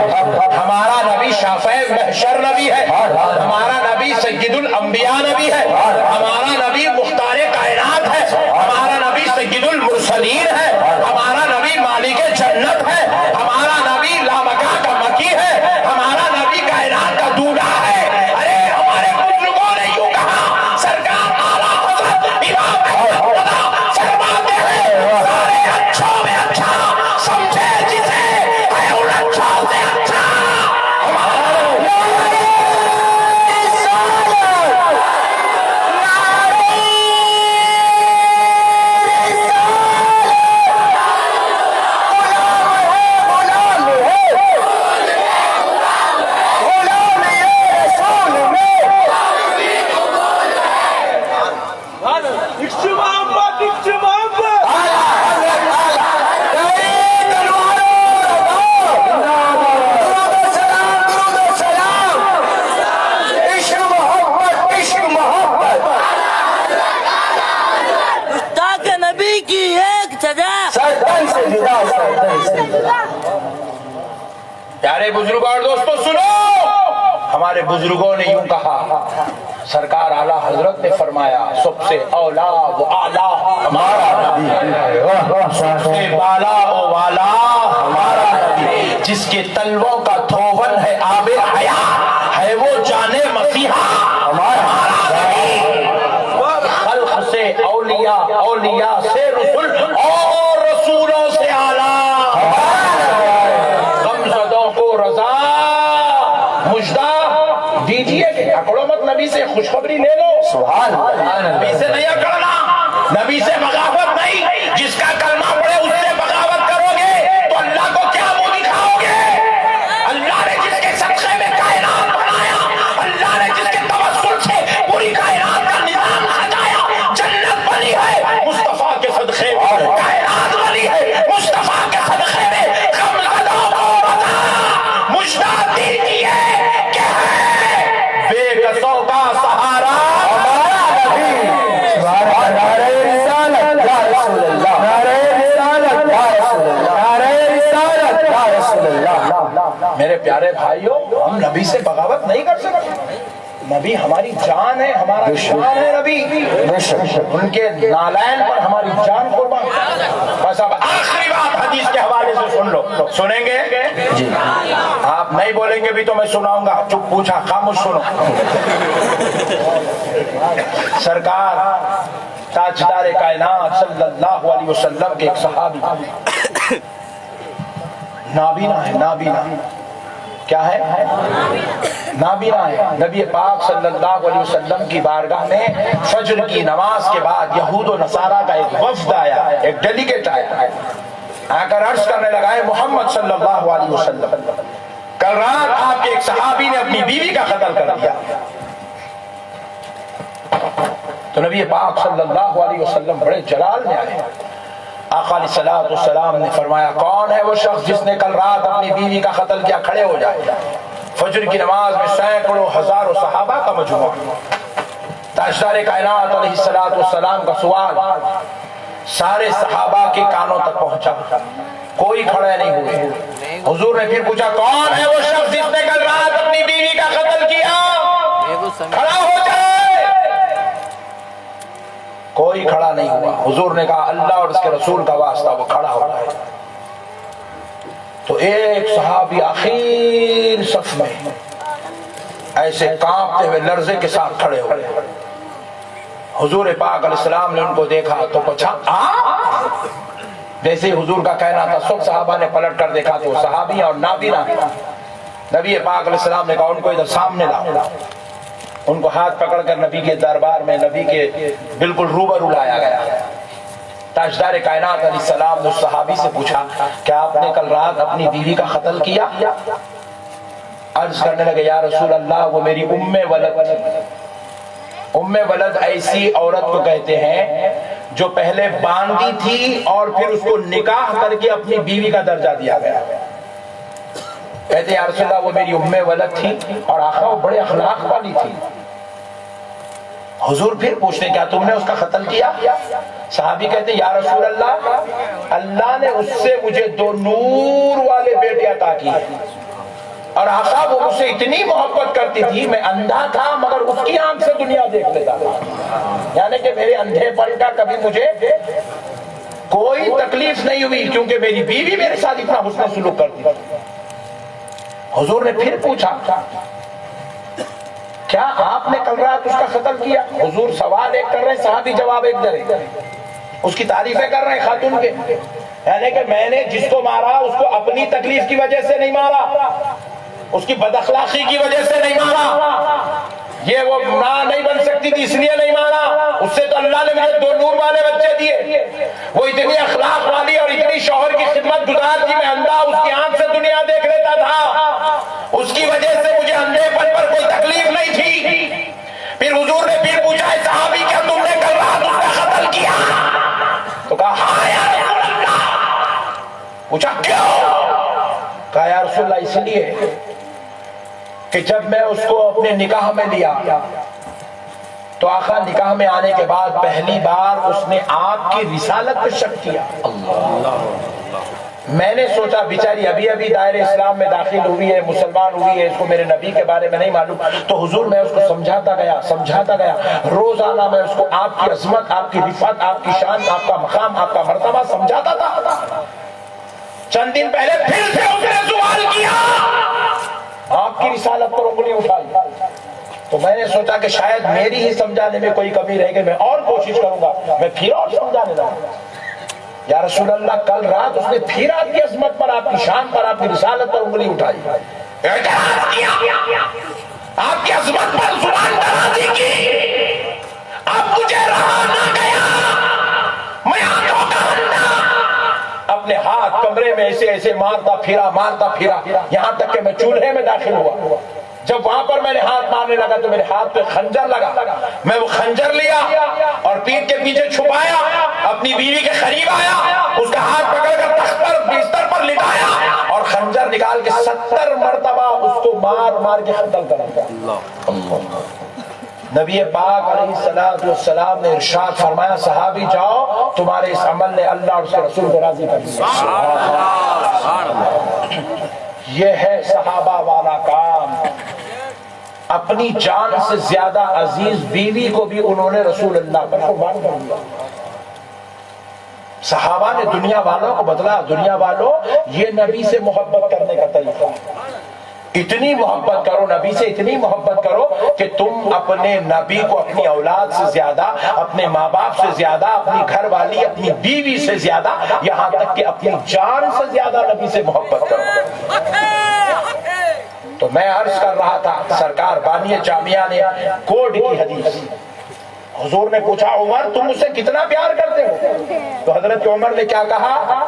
A: ہمارا نبی شافع محشر نبی ہے, ہمارا نبی سید الانبیاء نبی ہے, ہمارا نبی مختار کائنات ہے. المرسلین ہے، ہمارا نبی مالک جنت ہے، ہمارا نبی لامکہ کا مکی ہے، ہمارا نبی کائنات کا دولہا ہے۔ ارے ہمارے بزرگوں نے یوں کہا، سرکار اعلیٰ حضرت امام احمد رضا فرماتے ہیں سارے اچھوں میں اچھا سمجھے جسے ہے ان اچھوں سے اچھا پیارے بزرگوں اور دوستوں سنو، ہمارے بزرگوں نے یوں کہا، سرکار اعلیٰ حضرت نے فرمایا سب سے اولا و اعلیٰ ہمارا نبی، سب سے بالا و والا ہمارا نبی، جس کے تلووں کا دھوون ہے آب حیات، ہے وہ جانے مسیحا ہمارا نبی، خلق سے اولیاء، اولیاء سے رسول اور رسولوں سے اعلیٰ، دیجئے کہ اکڑو مت، نبی سے خوشخبری لے لو، سبحان اللہ، نبی سے نہیں اکڑنا، نبی سے بغاوت نہیں، جس کا کلمہ پڑے اس سے بغاوت کرو گے تو اللہ کو کیا منہ دکھاؤ گے؟ اللہ نے جس کے صدقے میں کائنات بنایا، اللہ نے جس کے توسل سے پوری کائنات کا نظام سجایا، جنت بنی ہے مصطفیٰ کے صدقے میں، کائنات بنی ہے مصطفیٰ کے صدقے میں، غمزدوں کو رضا مجدہ دیجئے کہ بے قصوں کا سہارا ہمارا نبی، نعرہ رسالت یا رسول اللہ، نعرہ رسالت یا رسول اللہ، نعرہ رسالت یا رسول اللہ۔ میرے پیارے بھائیوں، ہم نبی سے بغاوت نہیں کر سکتے، نبی ہماری جان ہے، ہمارا شان ہے نبی، ان کے نالین پر ہماری جان قربان۔ بس اب آخری بات حدیث کے حوالے سے سن لو، سنیں گے جی؟ آپ نہیں بولیں گے بھی تو میں سناؤں گا، چپ پوچھا خاموش سنو۔ سرکار تاجدار کائنات صلی اللہ علیہ وسلم کے ایک صحابی نابینا ہے، نابینا کیا ہے؟ نابینا ہے۔ نبی پاک صلی اللہ علیہ وسلم کی بارگاہ میں فجر کی نماز کے بعد یہود و نصارہ کا ایک وفد آیا، ایک ڈیلیگیٹ آیا، آ کر عرض کرنے لگا ہے محمد صلی اللہ علیہ وسلم، کل رات آپ کے ایک صحابی نے اپنی بیوی کا قتل کر دیا۔ تو نبی پاک صلی اللہ علیہ وسلم بڑے جلال میں آئے، آقا علیہ السلام نے فرمایا کون ہے وہ شخص جس نے کل رات اپنی بیوی کا قتل کیا؟ کھڑے ہو جائے۔ فجر کی نماز میں سینکڑوں ہزاروں صحابہ کا مجموعہ، تاجدار کائنات علیہ السلام کا سوال سارے صحابہ کے کانوں تک پہنچا، کوئی کھڑے نہیں ہوئے۔ حضور نے پھر پوچھا کون ہے وہ شخص جس نے کل رات اپنی بیوی کا قتل کیا؟ کھڑا ہو جائے۔ کوئی کھڑا نہیں ہوا۔ حضور نے کہا اللہ اور اس کے رسول کا واسطہ وہ کھڑا ہو جائے۔ تو ایک صحابی آخر صف میں ایسے کانپتے ہوئے لرزے کے ساتھ کھڑے ہوئے۔ حضور پاک علیہ السلام نے ان کو دیکھا تو پوچھا جیسے حضور کا کہنا تھا سب صحابہ نے پلٹ کر دیکھا تو صحابی اور نابینا۔ نبی پاک علیہ السلام نے کہا ان کو ادھر سامنے لاؤ۔ ان کو ہاتھ پکڑ کر نبی کے دربار میں نبی کے بالکل روبرو لایا گیا۔ تاجدار کائنات علیہ السلام نے اس صحابی سے پوچھا کیا آپ نے کل رات اپنی بیوی کا قتل کیا؟ عرض کرنے لگے یا رسول اللہ وہ میری ام ولد۔ ام ولد ایسی عورت کو کہتے ہیں جو پہلے باندھی تھی اور پھر اس کو نکاح کر کے اپنی بیوی کا درجہ دیا گیا۔ کہتے ہیں یا رسول اللہ وہ میری ام ولد تھی اور آقا وہ بڑے اخلاق والی تھی۔ حضور پھر پوچھتے کیا تم نے اس کا قتل کیا؟ صحابی کہتے ہیں یا رسول اللہ اللہ نے اس سے مجھے 2 نور والے بیٹے عطا کیے اور آقا وہ مجھ سے اتنی محبت کرتی تھی میں اندھا تھا مگر اس کی آنکھ سے دنیا دیکھ لیتا تھا، یعنی کہ میرے اندھے پن کا کبھی مجھے کوئی تکلیف نہیں ہوئی کیونکہ میری بیوی میرے ساتھ اتنا حسن سلوک کرتی تھی۔ حضور نے پھر پوچھا کیا آپ نے کل رات اس کا قتل کیا؟ حضور سوال ایک کر رہے ہیں، صحابی جواب ایک دے رہے، اس کی تعریفیں کر رہے ہیں خاتون کے، یعنی کہ میں نے جس کو مارا اس کو اپنی تکلیف کی وجہ سے نہیں مارا، اس کی بد اخلاقی کی وجہ سے نہیں مارا، یہ وہ ماں نہیں بن سکتی تھی اس لیے نہیں مارا، اس سے تو اللہ نے مجھے 2 نور والے بچے دیے، وہ اتنی اخلاق والی اور اتنی شوہر کی خدمت گزار تھی، میں اندھا اس کی آنکھ سے دنیا دیکھ لیتا تھا، اس کی وجہ سے مجھے اندھے پن پر کوئی تکلیف نہیں تھی۔ پھر حضور نے پھر پوچھا ہے صحابی کیا تم نے کل رات اس کا قتل کیا؟ تو کہا ہاں یا رسول اللہ۔ پوچھا کیوں؟ کہا یا رسول اللہ اس لیے کہ جب میں اس کو اپنے نکاح میں لیا تو آقا نکاح میں آنے کے بعد پہلی بار اس نے آپ کی رسالت پہ شک کیا۔ میں نے سوچا بیچاری ابھی ابھی دائرے اسلام میں داخل ہوئی ہے، مسلمان ہوئی ہے، اس کو میرے نبی کے بارے میں نہیں معلوم، تو حضور میں اس کو سمجھاتا گیا، روزانہ میں اس کو آپ کی عظمت، آپ کی رفعت، آپ کی شان، آپ کا مقام، آپ کا مرتبہ سمجھاتا تھا۔ چند دن پہلے پھر سے اس نے سوال کیا، آپ کی رسالت پر انگلی اٹھائی، تو میں نے سوچا کہ شاید میری ہی سمجھانے میں کوئی کمی رہ گئی، میں اور کوشش کروں گا، میں پھر اور سمجھانے لگا۔ یا رسول اللہ کل رات اس نے پھر آپ کی عظمت پر، آپ کی شان پر، آپ کی رسالت پر انگلی اٹھائی، اعتراض کیا، آپ کی عظمت پر زبان درازی کی، اب مجھے رہا نہ گیا، میں آنکھوں کا اندھا اپنے ہاتھ کمرے میں ایسے ایسے مارتا پھرا یہاں تک کہ میں چولہے میں داخل ہوا۔ جب وہاں پر میں نے ہاتھ مارنے لگا تو میرے ہاتھ پہ خنجر لگا، میں وہ خنجر لیا اور پیٹھ کے پیچھے چھپایا، اپنی بیوی کے قریب آیا، اس کا ہاتھ پکڑ کر تخت پر بستر پر لٹایا اور خنجر نکال کے 70 مرتبہ اس کو مار کے قتل کرا۔ نبی پاک علیہ السلام نے ارشاد فرمایا صحابی جاؤ، تمہارے اس عمل نے اللہ اور اس کے رسول کو راضی کر دیا۔ یہ ہے صحابہ والا کام، اپنی جان سے زیادہ عزیز بیوی کو بھی انہوں نے رسول اللہ پر قربان کر دیا۔ صحابہ نے دنیا والوں کو بدلا، دنیا والوں یہ نبی سے محبت کرنے کا طریقہ، اتنی محبت کرو نبی سے، اتنی محبت کرو کہ تم اپنے نبی کو اپنی اولاد سے زیادہ، اپنے ماں باپ سے زیادہ، اپنی گھر والی، اپنی بیوی سے زیادہ، یہاں تک کہ اپنی جان سے زیادہ نبی سے محبت کرو۔ تو میں عرض کر رہا تھا، سرکار بانی جامعہ نے کوڈ کی حدیث، حضور نے پوچھا عمر تم مجھ سے کتنا پیار کرتے ہو؟ تو حضرت عمر نے کیا کہا؟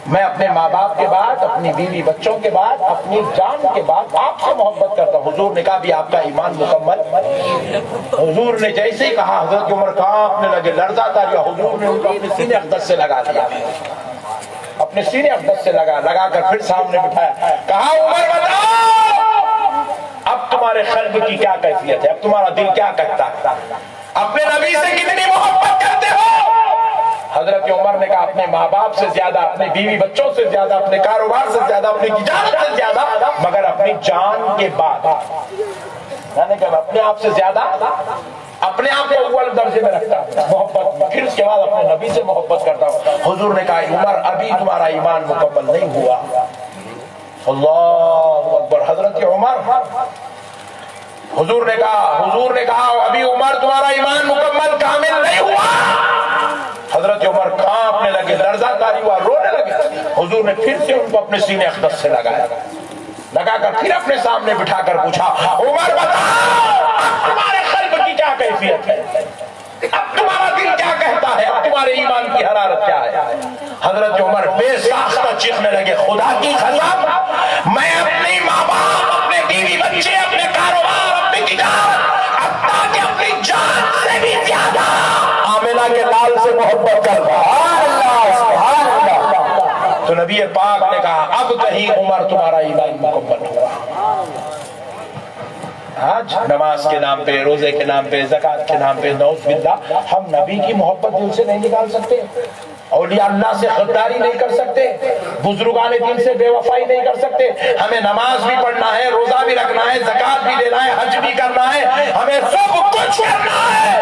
A: میں اپنے ماں باپ کے بعد، اپنی بیوی بچوں کے بعد، اپنی جان کے بعد آپ سے محبت کرتا ہوں۔ حضور نے کہا بھی آپ کا ایمان مکمل۔ حضور نے جیسے ہی کہا حضرت عمر کانپنے لگے، لرزہ تاریا، حضور نے ان کو اپنے سینے اقدس سے لگا دیا، اپنے سینے اقدس سے لگا کر پھر سامنے بٹھایا، کہا عمر بتاؤ اب تمہارے قلب کی کیا کیفیت ہے، اب تمہارا دل کیا کہتا ہے، اپنے نبی سے کتنی محبت کرتے ہو؟ حضرت عمر نے کہا اپنے ماں باپ سے زیادہ، اپنے بیوی بچوں سے زیادہ، اپنے کاروبار سے زیادہ، اپنی تجارت سے زیادہ، مگر اپنی جان کے بعد، یعنی کہ اپنے آپ سے زیادہ اپنے آپ کو اول درجے میں رکھتا ہوں محبت میں، پھر اس کے بعد اپنے نبی سے محبت کرتا ہوں۔ حضور نے کہا عمر ابھی تمہارا ایمان مکمل نہیں ہوا۔ اللہ اکبر۔ حضرت عمر، حضور نے کہا ابھی عمر تمہارا ایمان مکمل کامل نہیں ہوا۔ حضرت عمر کانپنے لگے، لرزہ طاری ہوا، رونے لگے۔ حضور نے پھر سے ان کو اپنے سینے اقدس سے لگا کر پھر اپنے سامنے بٹھا کر پوچھا عمر بتاؤ اب تمہارے قلب کی کیا کیفیت ہے، اب تمہارا دل کیا کہتا ہے، اب تمہارے ایمان کی حرارت کیا ہے؟ حضرت عمر بے ساختہ چیخنے لگے، خدا کی قسم میں اپنی ماں باپ، اپنے بیوی بچے، اپنے کاروبار، اپنی تجارت، حتیٰ کہ اپنی جان سے بھی زیادہ آمنہ کے لال سے محبت کرتا۔ سبحان اللہ۔ تو نبی پاک نے کہا اب کہیں عمر تمہارا ایمان مکمل ہوا۔ آج نماز کے نام پہ، روزے کے نام پہ، زکوٰۃ کے نام پہ نعوذ باللہ ہم نبی کی محبت دل سے نہیں نکال سکتے، اولیاء اللہ سے غداری نہیں کر سکتے، بزرگان دین سے بے وفائی نہیں کر سکتے۔ ہمیں نماز بھی پڑھنا ہے، روزہ بھی رکھنا ہے، زکوٰۃ بھی دینا ہے، حج بھی کرنا ہے، ہمیں سب کچھ کرنا ہے۔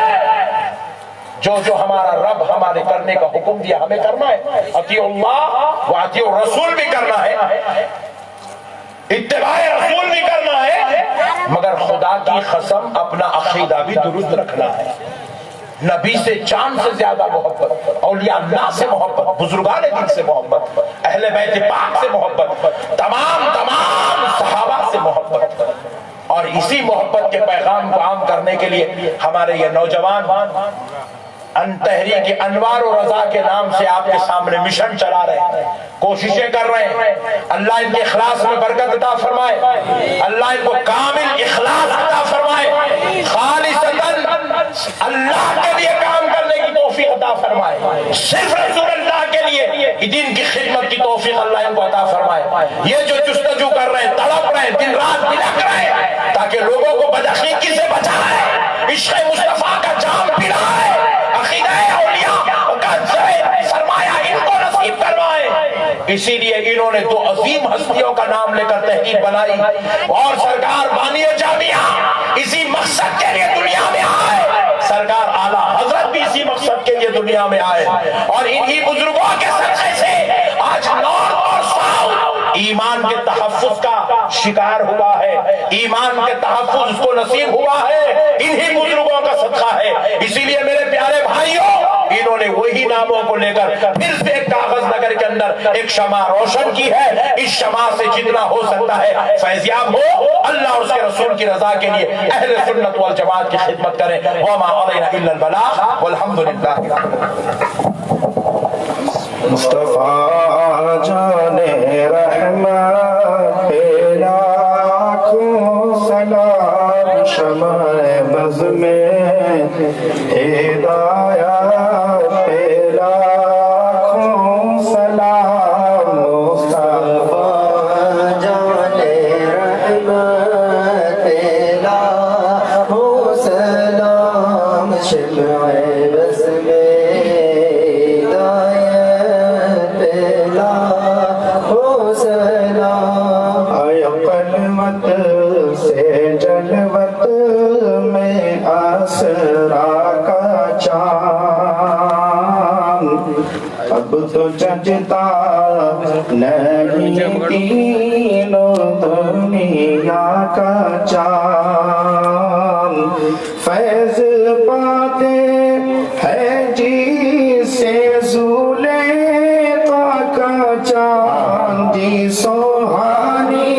A: جو ہمارا رب ہمارے کرنے کا حکم دیا ہمیں کرنا ہے. اطیعوا اللہ و اطیعوا الرسول بھی کرنا ہے, اتباع رسول بھی کرنا ہے, مگر خدا کی قسم اپنا عقیدہ بھی درست رکھنا ہے. نبی سے جان سے زیادہ محبت, اولیاء اللہ سے محبت, بزرگان دین سے محبت, اہل بیت پاک سے محبت, تمام صحابہ سے محبت. اور اسی محبت کے پیغام کو عام کرنے کے لیے ہمارے یہ نوجوان تحریک انوار و رضا کے نام سے آپ کے سامنے مشن چلا رہے ہیں, کوششیں کر رہے ہیں. اللہ ان کے اخلاص میں برکت عطا فرمائے, اللہ ان کو کامل اخلاص عطا فرمائے, خالصتاً اللہ کے لیے کام کرنے کی توفیق عطا فرمائے, صرف رسول اللہ کے لیے دین کی خدمت کی توفیق اللہ ان کو عطا فرمائے. یہ جو جستجو کر رہے ہیں, تڑپ رہے ہیں, دن رات بلک رہے ہیں تاکہ لوگوں کو بدعقیدگی سے بچائے, عشق مصطفیٰ کا جام پلائے, عقیدہ اولیاء کا سرمایہ ان کو نصیب کروائے. اسی لیے انہوں نے دو عظیم ہستیوں کا نام لے کر تحریک بنائی, اور سرکار بانی جامعہ اسی مقصد کے لیے دنیا میں آئے, سرکار اعلیٰ حضرت بھی اسی مقصد کے لیے دنیا میں آئے, اور انہی بزرگوں کے صدقے سے آج نارتھ اور ساؤتھ ایمان کے تحفظ کا شکار ہوا ہے, ایمان کے تحفظ اس کو نصیب ہوا ہے, انہی بزرگوں کا صدقہ ہے. اسی لیے میرے پیارے بھائیوں, انہوں نے وہی ناموں کو لے کر پھر سے ایک کاغذ نگر کے اندر ایک شمع روشن کی ہے. اس شمع سے جتنا ہو سکتا ہے فیضیاب ہو, اللہ اور اس کے رسول کی رضا کے لیے اہل سنت والجماعت کی خدمت کریں. وما علینا الا البلاغ والحمدللہ.
C: مصطفیٰ جان رحمت پہ لاکھوں سلام, شمع بز میں ہدایت پہ لاکھوں سلام. مصطفیٰ جان رحمت پہ لاکھوں سلام, شمع بز میں سے جلوت میں اسرا کا چاند, اب تو ججتا نہیں تینوں دنیا کا چاند. فیض پاتے ہے جی سے زلیخا کا چاند, جی سوہانی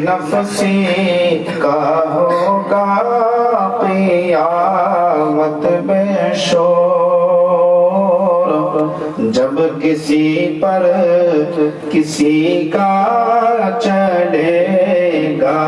C: نفسی کا ہوگا قیامت میں شور, جب کسی پر کسی کا چلے گا